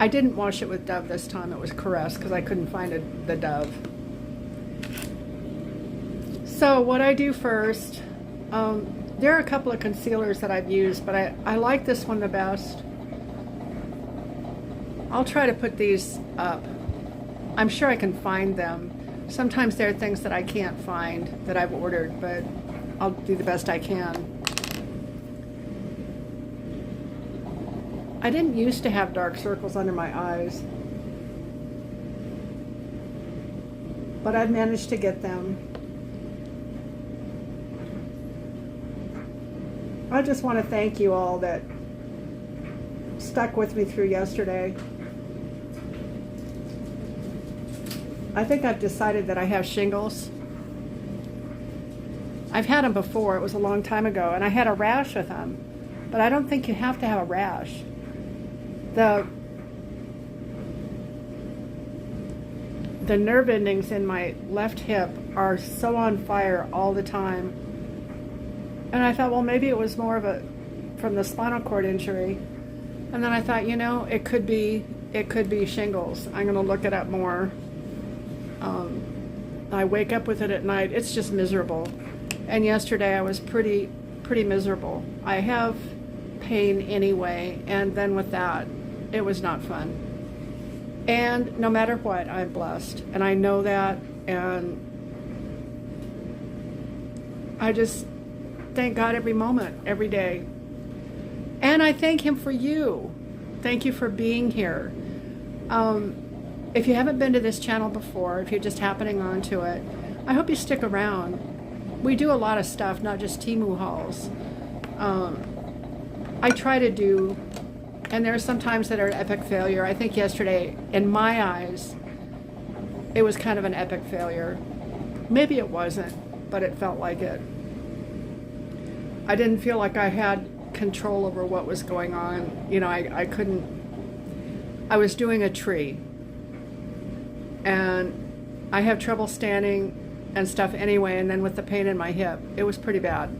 I didn't wash it with Dove this time. It was Caress because I couldn't find the Dove. So what I do first, there are a couple of concealers that I've used, but I like this one the best. I'll try to put these up. I'm sure I can find them. Sometimes there are things that I can't find that I've ordered, but I'll do the best I can. I didn't used to have dark circles under my eyes, but I've managed to get them. I just want to thank you all that stuck with me through yesterday. I think I've decided that I have shingles. I've had them before. It was a long time ago, and I had a rash with them, but I don't think you have to have a rash. The nerve endings in my left hip are so on fire all the time. And I thought, well, maybe it was more of from the spinal cord injury. And then I thought, you know, it could be shingles. I'm going to look it up more. I wake up with it at night. It's just miserable. And yesterday I was pretty miserable. I have pain anyway, and then with that, it was not fun. And no matter what, I'm blessed, and I know that, and I just thank God every moment, every day. And I thank Him for you. Thank you for being here. If you haven't been to this channel before, if you're just happening onto it, I hope you stick around. We do a lot of stuff, not just Temu hauls. I try to do And there are some times that are an epic failure. I think yesterday, in my eyes, it was kind of an epic failure. Maybe it wasn't, but it felt like it. I didn't feel like I had control over what was going on. You know, I couldn't. I was doing a tree, and I have trouble standing and stuff anyway, and then with the pain in my hip, it was pretty bad.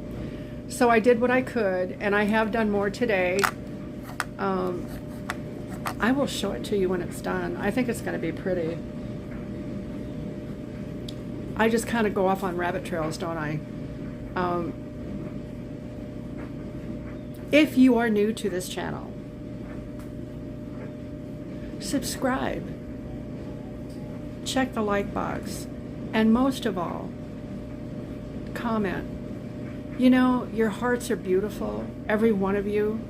So I did what I could, and I have done more today. I will show it to you when it's done. I think it's going to be pretty. I just kind of go off on rabbit trails, don't I? If you are new to this channel, subscribe, check the like box, and most of all, comment. You know, your hearts are beautiful, every one of you.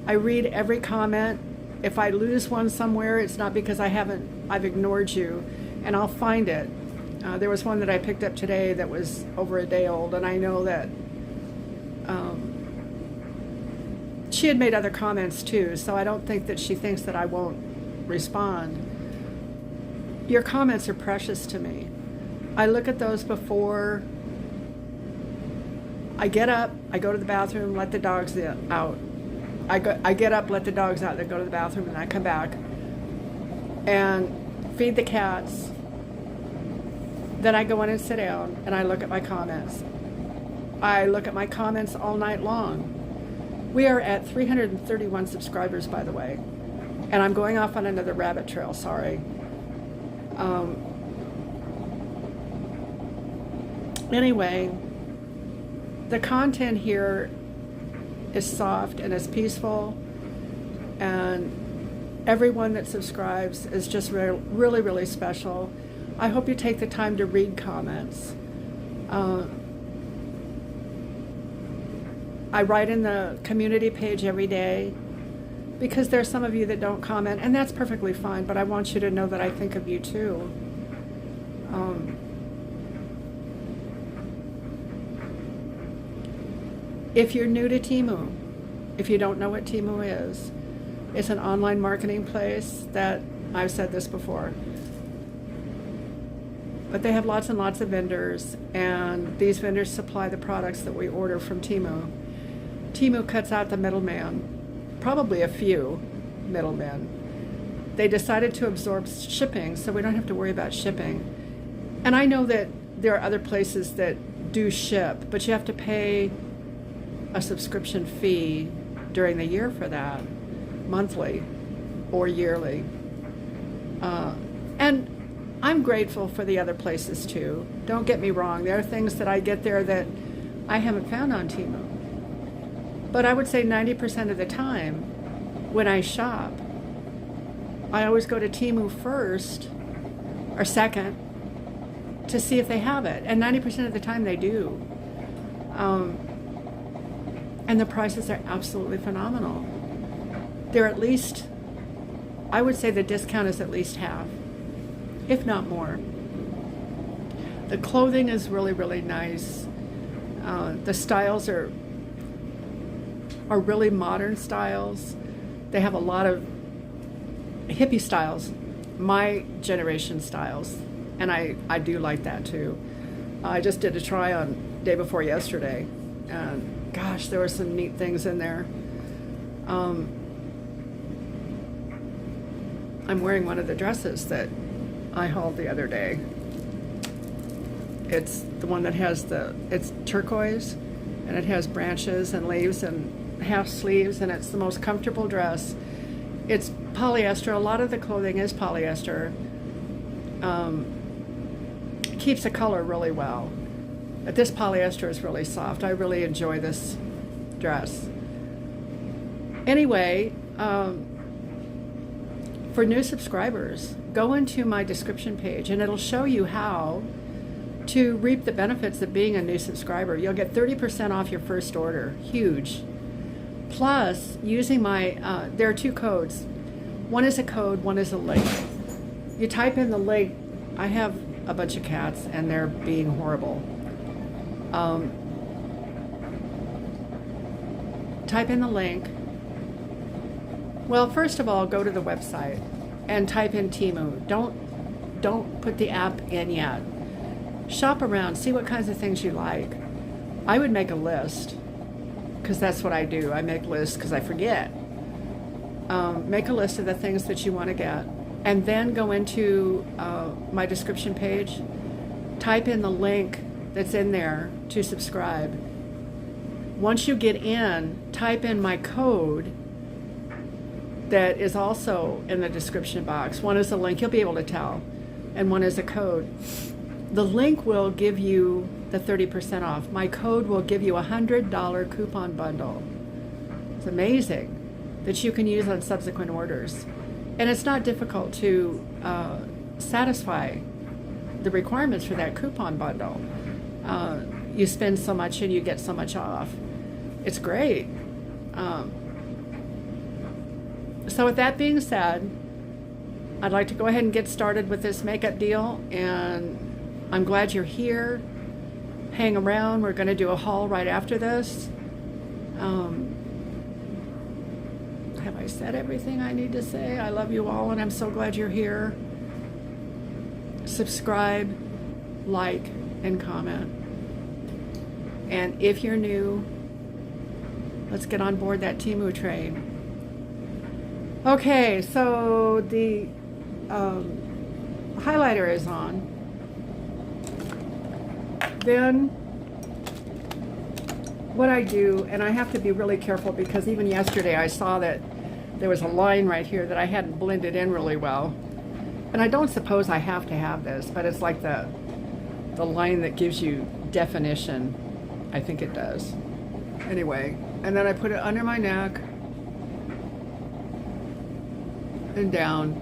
I read every comment. If I lose one somewhere, it's not because I've ignored you, and I'll find it. There was one that I picked up today that was over a day old, and I know that she had made other comments too, so I don't think that she thinks that I won't respond. Your comments are precious to me. I look at those before I get up, I go to the bathroom, let the dogs out. I get up, let the dogs out, then go to the bathroom, and I come back and feed the cats. Then I go in and sit down, and I look at my comments. I look at my comments all night long. We are at 331 subscribers, by the way, and I'm going off on another rabbit trail, sorry. Anyway, the content here is soft and is peaceful, and everyone that subscribes is just really, really special. I hope you take the time to read comments. I write in the community page every day because there's some of you that don't comment, and that's perfectly fine, but I want you to know that I think of you too. If you're new to Temu, if you don't know what Temu is, it's an online marketing place that, I've said this before, but they have lots and lots of vendors, and these vendors supply the products that we order from Temu. Temu cuts out the middleman, probably a few middlemen. They decided to absorb shipping, so we don't have to worry about shipping. And I know that there are other places that do ship, but you have to pay a subscription fee during the year for that, monthly or yearly. And I'm grateful for the other places too. Don't get me wrong, there are things that I get there that I haven't found on Temu. But I would say 90% of the time when I shop, I always go to Temu first or second to see if they have it. And 90% of the time they do. And the prices are absolutely phenomenal. They're at least, I would say the discount is at least half, if not more. The clothing is really, really nice. The styles are really modern styles. They have a lot of hippie styles, my generation styles, and I do like that too. I just did a try on day before yesterday, and gosh, there were some neat things in there. I'm wearing one of the dresses that I hauled the other day. It's the one that has it's turquoise, and it has branches and leaves and half sleeves, and it's the most comfortable dress. It's polyester. A lot of the clothing is polyester. Keeps the color really well. But this polyester is really soft. I really enjoy this dress. Anyway, for new subscribers, go into my description page and it'll show you how to reap the benefits of being a new subscriber. You'll get 30% off your first order. Huge. Plus, using my, there are two codes. One is a code, one is a link. You type in the link. I have a bunch of cats and they're being horrible. Type in the link Well, first of all, go to the website and type in Temu. Don't put the app in yet. Shop around, see what kinds of things you like. I would make a list, because that's what I do. I make lists because I forget. Make a list of the things that you want to get, and then go into my description page, type in the link that's in there to subscribe. Once you get in, type in my code that is also in the description box. One is a link, you'll be able to tell, and one is a code. The link will give you the 30% off. My code will give you a $100 coupon bundle. It's amazing that you can use on subsequent orders. And it's not difficult to satisfy the requirements for that coupon bundle. You spend so much and you get so much off. It's great. So with that being said, I'd like to go ahead and get started with this makeup deal, and I'm glad you're here. Hang around. We're going to do a haul right after this. Have I said everything I need to say? I love you all, and I'm so glad you're here. Subscribe, like, and comment. And if you're new, let's get on board that Temu train. Okay, so the highlighter is on. Then what I do, and I have to be really careful because even yesterday I saw that there was a line right here that I hadn't blended in really well. And I don't suppose I have to have this, but it's like the line that gives you definition. I think it does. Anyway, and then I put it under my neck and down.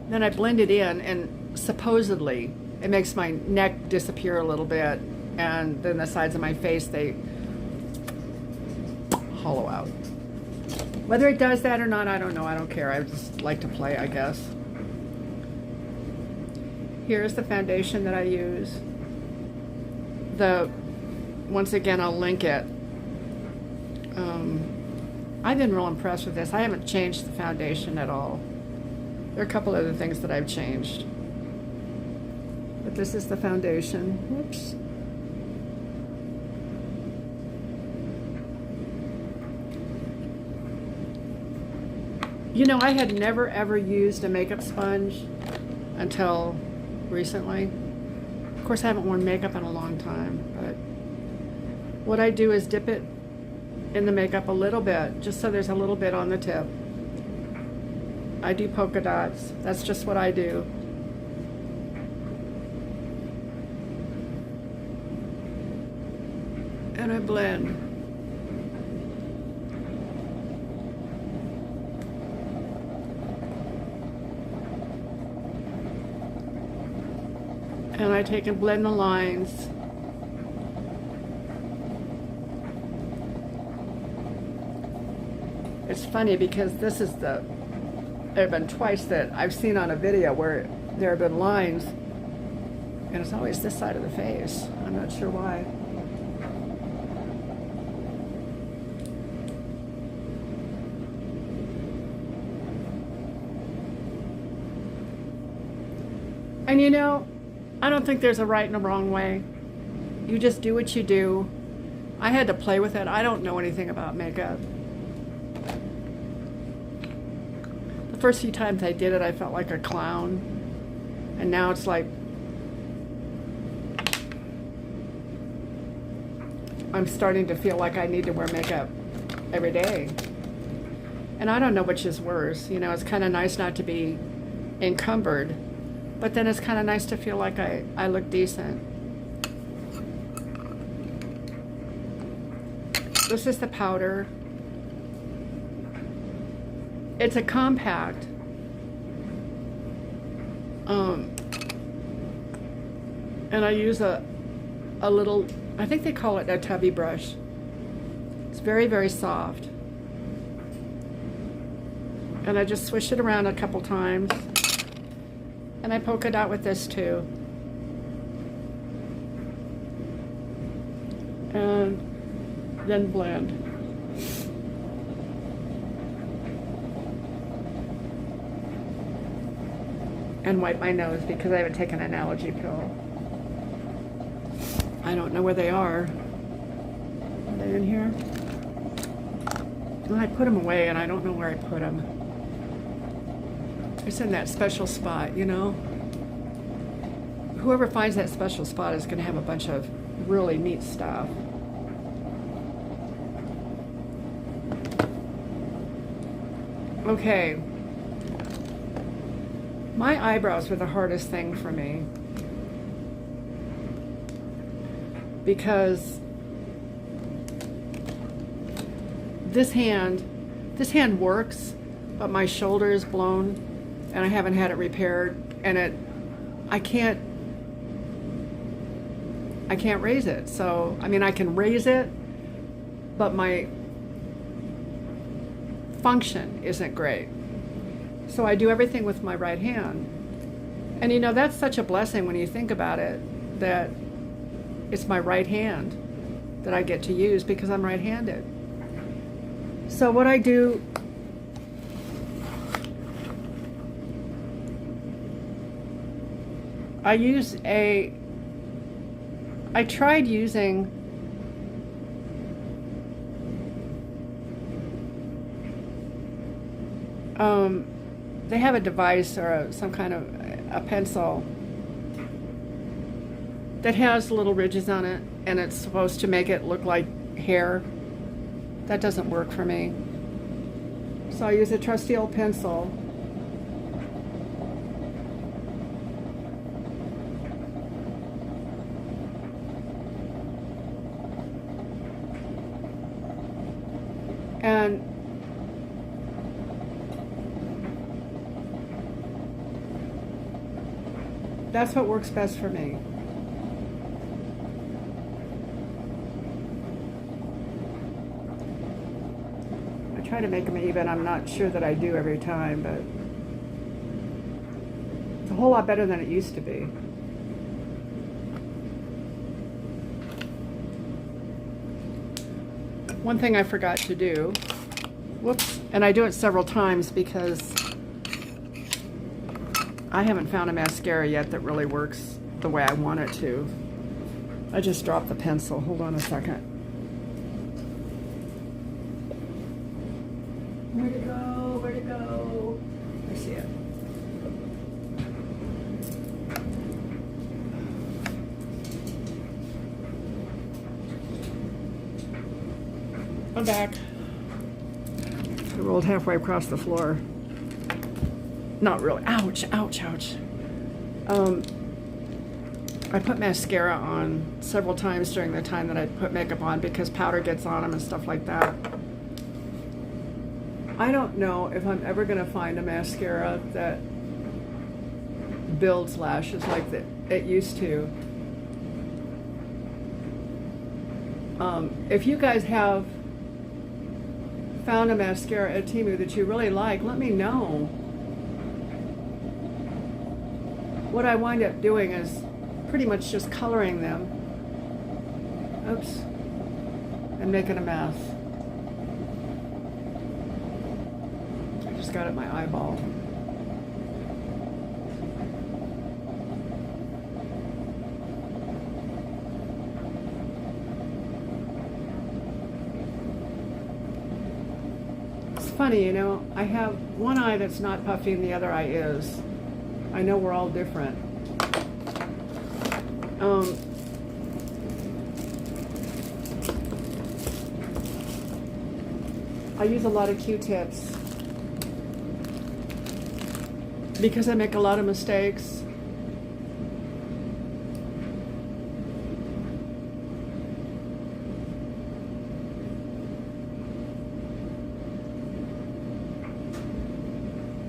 Then I blend it in, and supposedly it makes my neck disappear a little bit, and then the sides of my face, they hollow out. Whether it does that or not, I don't know. I don't care. I just like to play, I guess. Here's the foundation that I use. Once again, I'll link it. I've been real impressed with this. I haven't changed the foundation at all. There are a couple other things that I've changed. But this is the foundation. Whoops. You know, I had never ever used a makeup sponge until recently. Of course, I haven't worn makeup in a long time, but what I do is dip it in the makeup a little bit, just so there's a little bit on the tip. I do polka dots. That's just what I do. And I blend. And I take and blend the lines. It's funny because this is there have been twice that I've seen on a video where there have been lines, and it's always this side of the face. I'm not sure why. And you know, I don't think there's a right and a wrong way. You just do what you do. I had to play with it. I don't know anything about makeup. The first few times I did it, I felt like a clown. And now it's like I'm starting to feel like I need to wear makeup every day. And I don't know which is worse. You know, it's kind of nice not to be encumbered, but then it's kind of nice to feel like I look decent. This is the powder. It's a compact. And I use a little, I think they call it a tubby brush. It's very, very soft. And I just swish it around a couple times. And I polka dot with this too. And then blend. and wipe my nose because I haven't taken an allergy pill. I don't know where they are. Are they in here? Well, I put them away and I don't know where I put them. It's in that special spot, you know? Whoever finds that special spot is going to have a bunch of really neat stuff. Okay. My eyebrows were the hardest thing for me because this hand works, but my shoulder is blown and I haven't had it repaired, and I can't raise it. So, I mean, I can raise it, but my function isn't great. So I do everything with my right hand. And you know, that's such a blessing when you think about it, that it's my right hand that I get to use because I'm right-handed. So what I do, I tried using they have a device or some kind of a pencil that has little ridges on it, and it's supposed to make it look like hair. That doesn't work for me. So I use a trusty old pencil. And that's what works best for me. I try to make them even. I'm not sure that I do every time, but it's a whole lot better than it used to be. One thing I forgot to do, whoops, and I do it several times because I haven't found a mascara yet that really works the way I want it to. I just dropped the pencil. Hold on a second. Where'd it go? Where'd it go? I see it. I'm back. I rolled halfway across the floor. Not really. Ouch, ouch, ouch. I put mascara on several times during the time that I put makeup on because powder gets on them and stuff like that. I don't know if I'm ever going to find a mascara that builds lashes like it used to. If you guys have found a mascara at Temu that you really like, let me know. What I wind up doing is pretty much just coloring them. Oops. And making a mess. I just got it in my eyeball. It's funny, you know, I have one eye that's not puffy and the other eye is. I know we're all different. I use a lot of Q-tips because I make a lot of mistakes.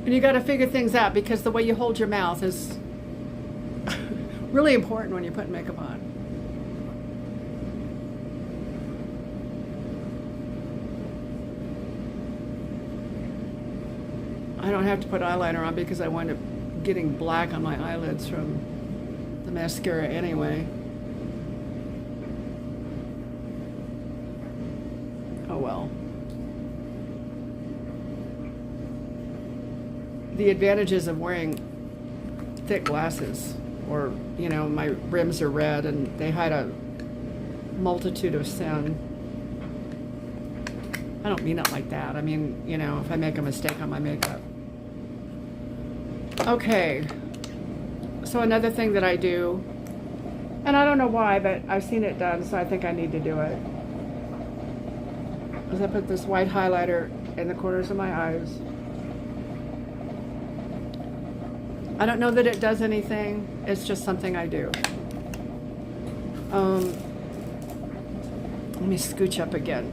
And you got to figure things out because the way you hold your mouth is really important when you're putting makeup on. I don't have to put eyeliner on because I wind up getting black on my eyelids from the mascara anyway. Oh well. The advantages of wearing thick glasses, or, you know, my rims are red and they hide a multitude of sin. I don't mean it like that. I mean, you know, if I make a mistake on my makeup. Okay, so another thing that I do, and I don't know why, but I've seen it done, so I think I need to do it, is I put this white highlighter in the corners of my eyes. I don't know that it does anything, it's just something I do. Let me scooch up again.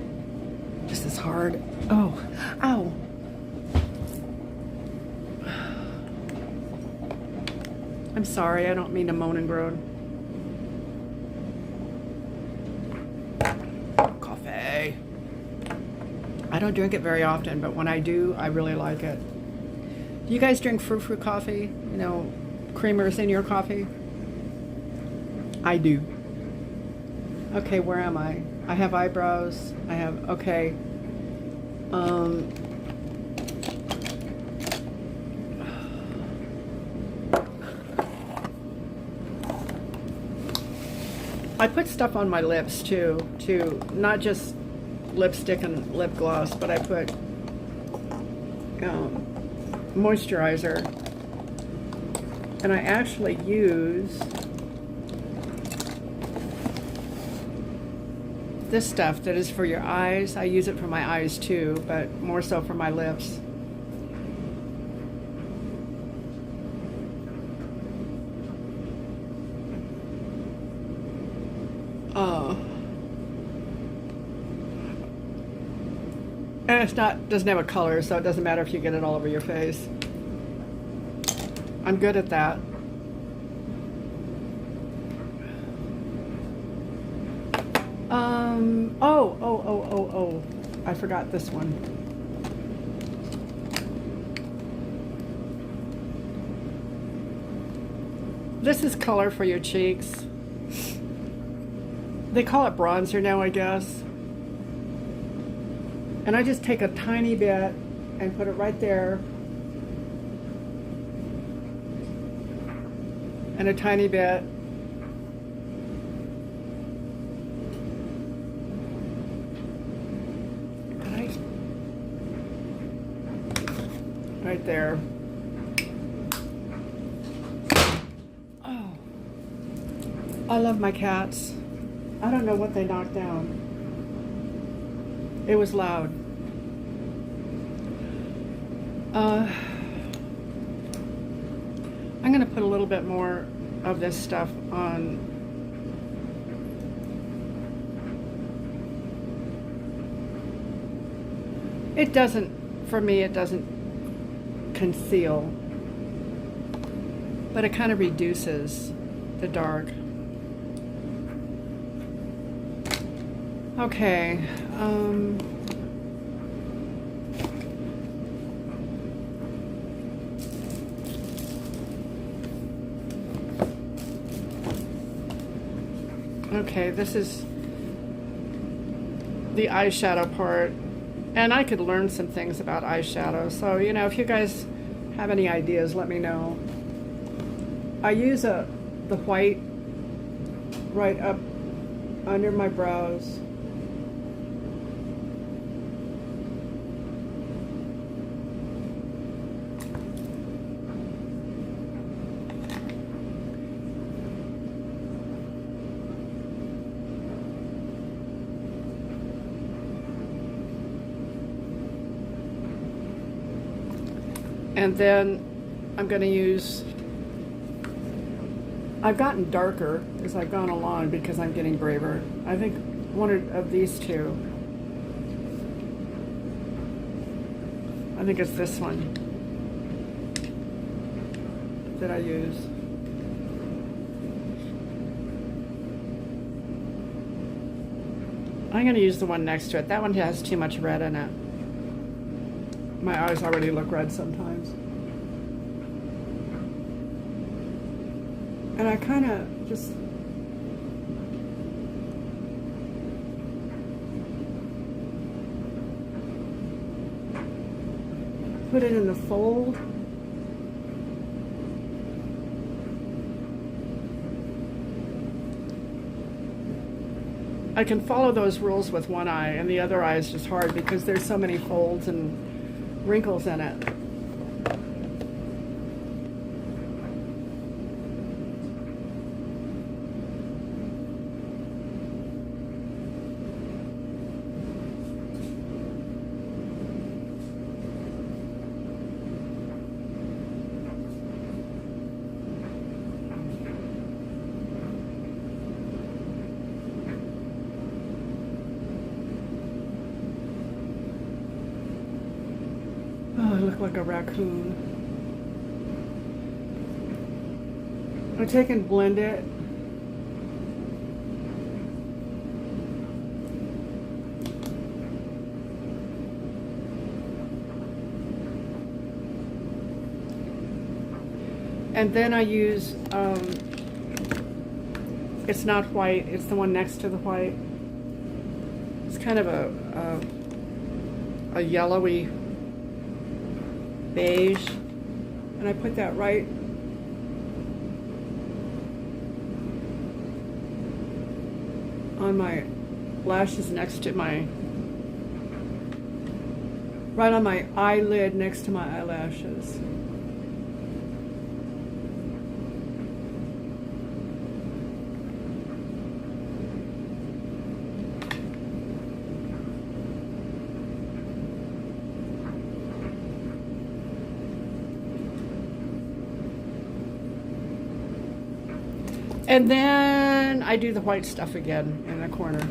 This is hard. Oh, ow. I'm sorry, I don't mean to moan and groan. Coffee. I don't drink it very often, but when I do, I really like it. Do you guys drink frou-frou coffee? You know, creamers in your coffee? I do. Okay, where am I? I have eyebrows. I have, okay. I put stuff on my lips too, not just lipstick and lip gloss, but I put moisturizer, and I actually use this stuff that is for your eyes. I use it for my eyes too, but more so for my lips. And it's not, doesn't have a color, so it doesn't matter if you get it all over your face. I'm good at that. Oh, I forgot this one. This is color for your cheeks. They call it bronzer now, I guess. And I just take a tiny bit and put it right there. And a tiny bit. Right there. Oh, I love my cats. I don't know what they knocked down. It was loud. I'm going to put a little bit more of this stuff on. It doesn't, for me, it doesn't conceal, but it kind of reduces the dark. Okay. Okay, this is the eyeshadow part, and I could learn some things about eyeshadow, so you know, if you guys have any ideas, let me know. I use the white right up under my brows. And then I'm going to use, I've gotten darker as I've gone along because I'm getting braver. I think one of these two, I think it's this one that I use. I'm going to use the one next to it. That one has too much red in it. My eyes already look red sometimes. And I kind of just put it in the fold. I can follow those rules with one eye, and the other eye is just hard because there's so many folds and wrinkles in it. Oh, I look like a raccoon. I take and blend it. And then I use, it's not white, it's the one next to the white. It's kind of a yellowy beige, and I put that right on my lashes next to my, right on my eyelid next to my eyelashes. And then I do the white stuff again in the corner.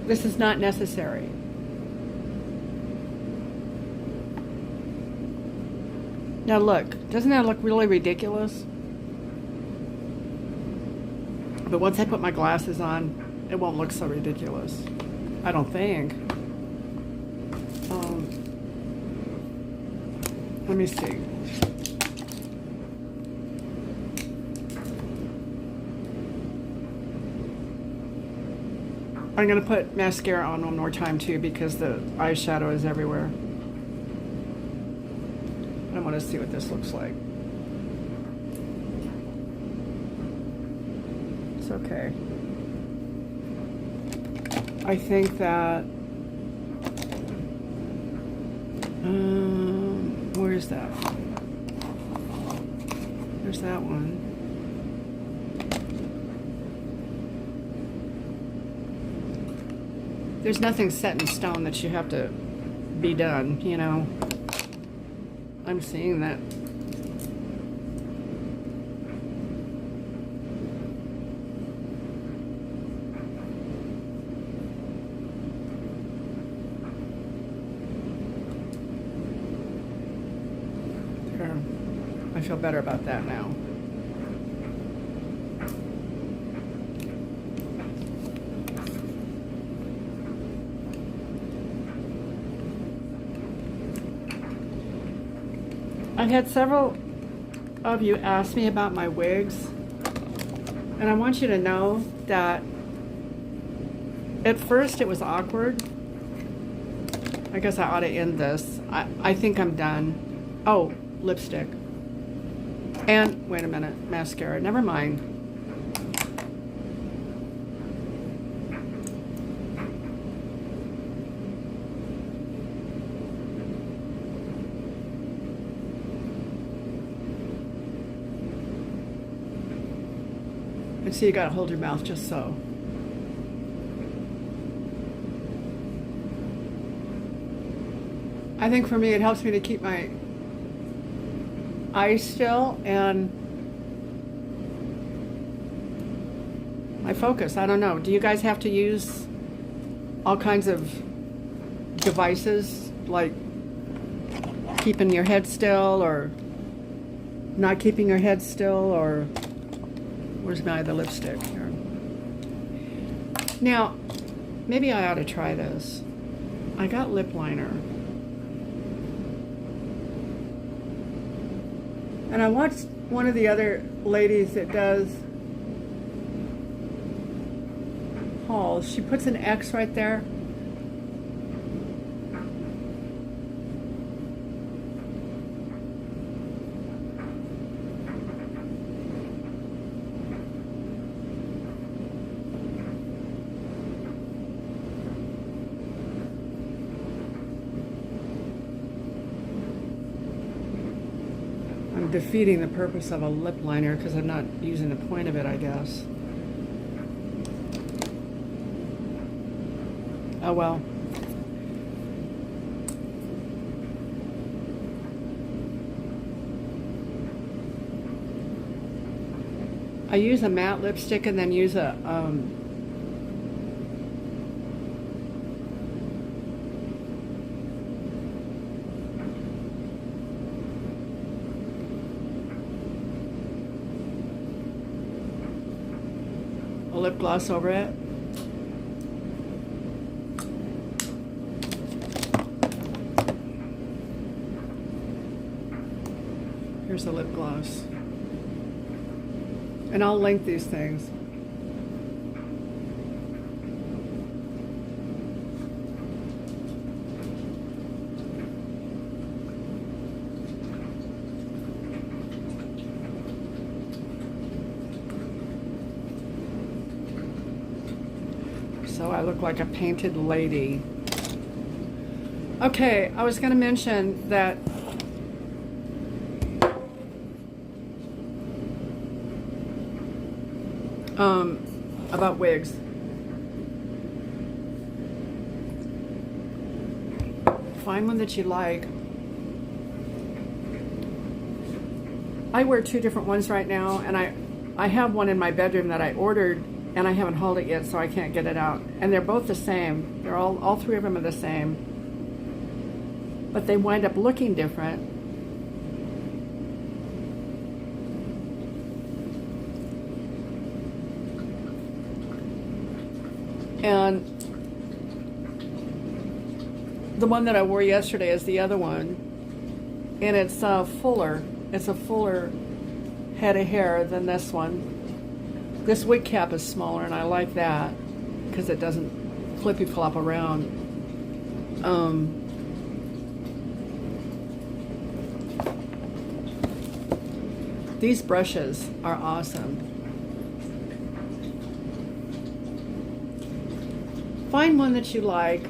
This is not necessary. Now look, doesn't that look really ridiculous? But once I put my glasses on, it won't look so ridiculous. I don't think. Let me see. I'm going to put mascara on one more time too because the eyeshadow is everywhere. I want to see what this looks like. It's okay. I think that, where is that? There's that one. There's nothing set in stone that you have to be done, you know. I'm seeing that. There. I feel better about that now. I've had several of you ask me about my wigs, and I want you to know that at first it was awkward. I guess I ought to end this. I think I'm done. Oh, lipstick. And, wait a minute, mascara. Never mind. And see, you gotta hold your mouth just so. I think for me, it helps me to keep my eyes still and my focus. I don't know. Do you guys have to use all kinds of devices, like keeping your head still or not keeping your head still, or where's my other lipstick here? Now, maybe I ought to try this. I got lip liner. And I watched one of the other ladies that does hauls. She puts an X right there. I'm defeating the purpose of a lip liner because I'm not using the point of it, I guess. Oh well. I use a matte lipstick and then use a lip gloss over it. Here's the lip gloss. And I'll link these things. So I look like a painted lady. Okay, I was going to mention that about wigs. Find one that you like. I wear two different ones right now, and I have one in my bedroom that I ordered, and I haven't hauled it yet, so I can't get it out. And they're both the same. They're all three of them are the same, but they wind up looking different. And the one that I wore yesterday is the other one, and it's fuller. It's a fuller head of hair than this one. This wig cap is smaller, and I like that because it doesn't flippy flop around. These brushes are awesome. Find one that you like.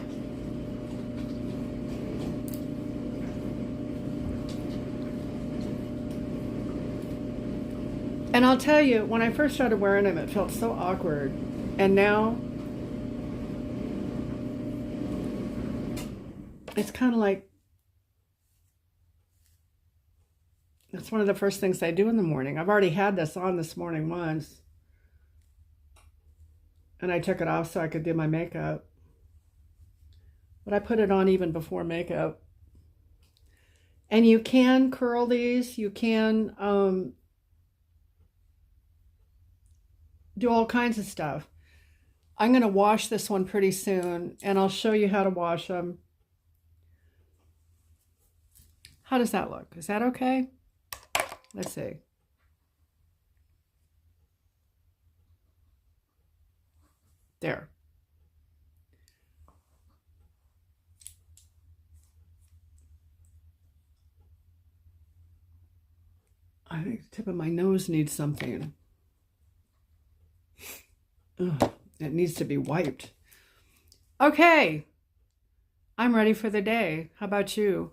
And I'll tell you, when I first started wearing them, it felt so awkward. And now, it's kind of like, it's one of the first things I do in the morning. I've already had this on this morning once. And I took it off so I could do my makeup. But I put it on even before makeup. And you can curl these. You can do all kinds of stuff. I'm going to wash this one pretty soon, and I'll show you how to wash them. How does that look? Is that okay? Let's see. There. I think the tip of my nose needs something. Ugh, it needs to be wiped. Okay. I'm ready for the day. How about you?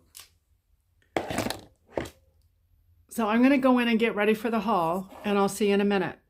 So I'm going to go in and get ready for the haul, and I'll see you in a minute.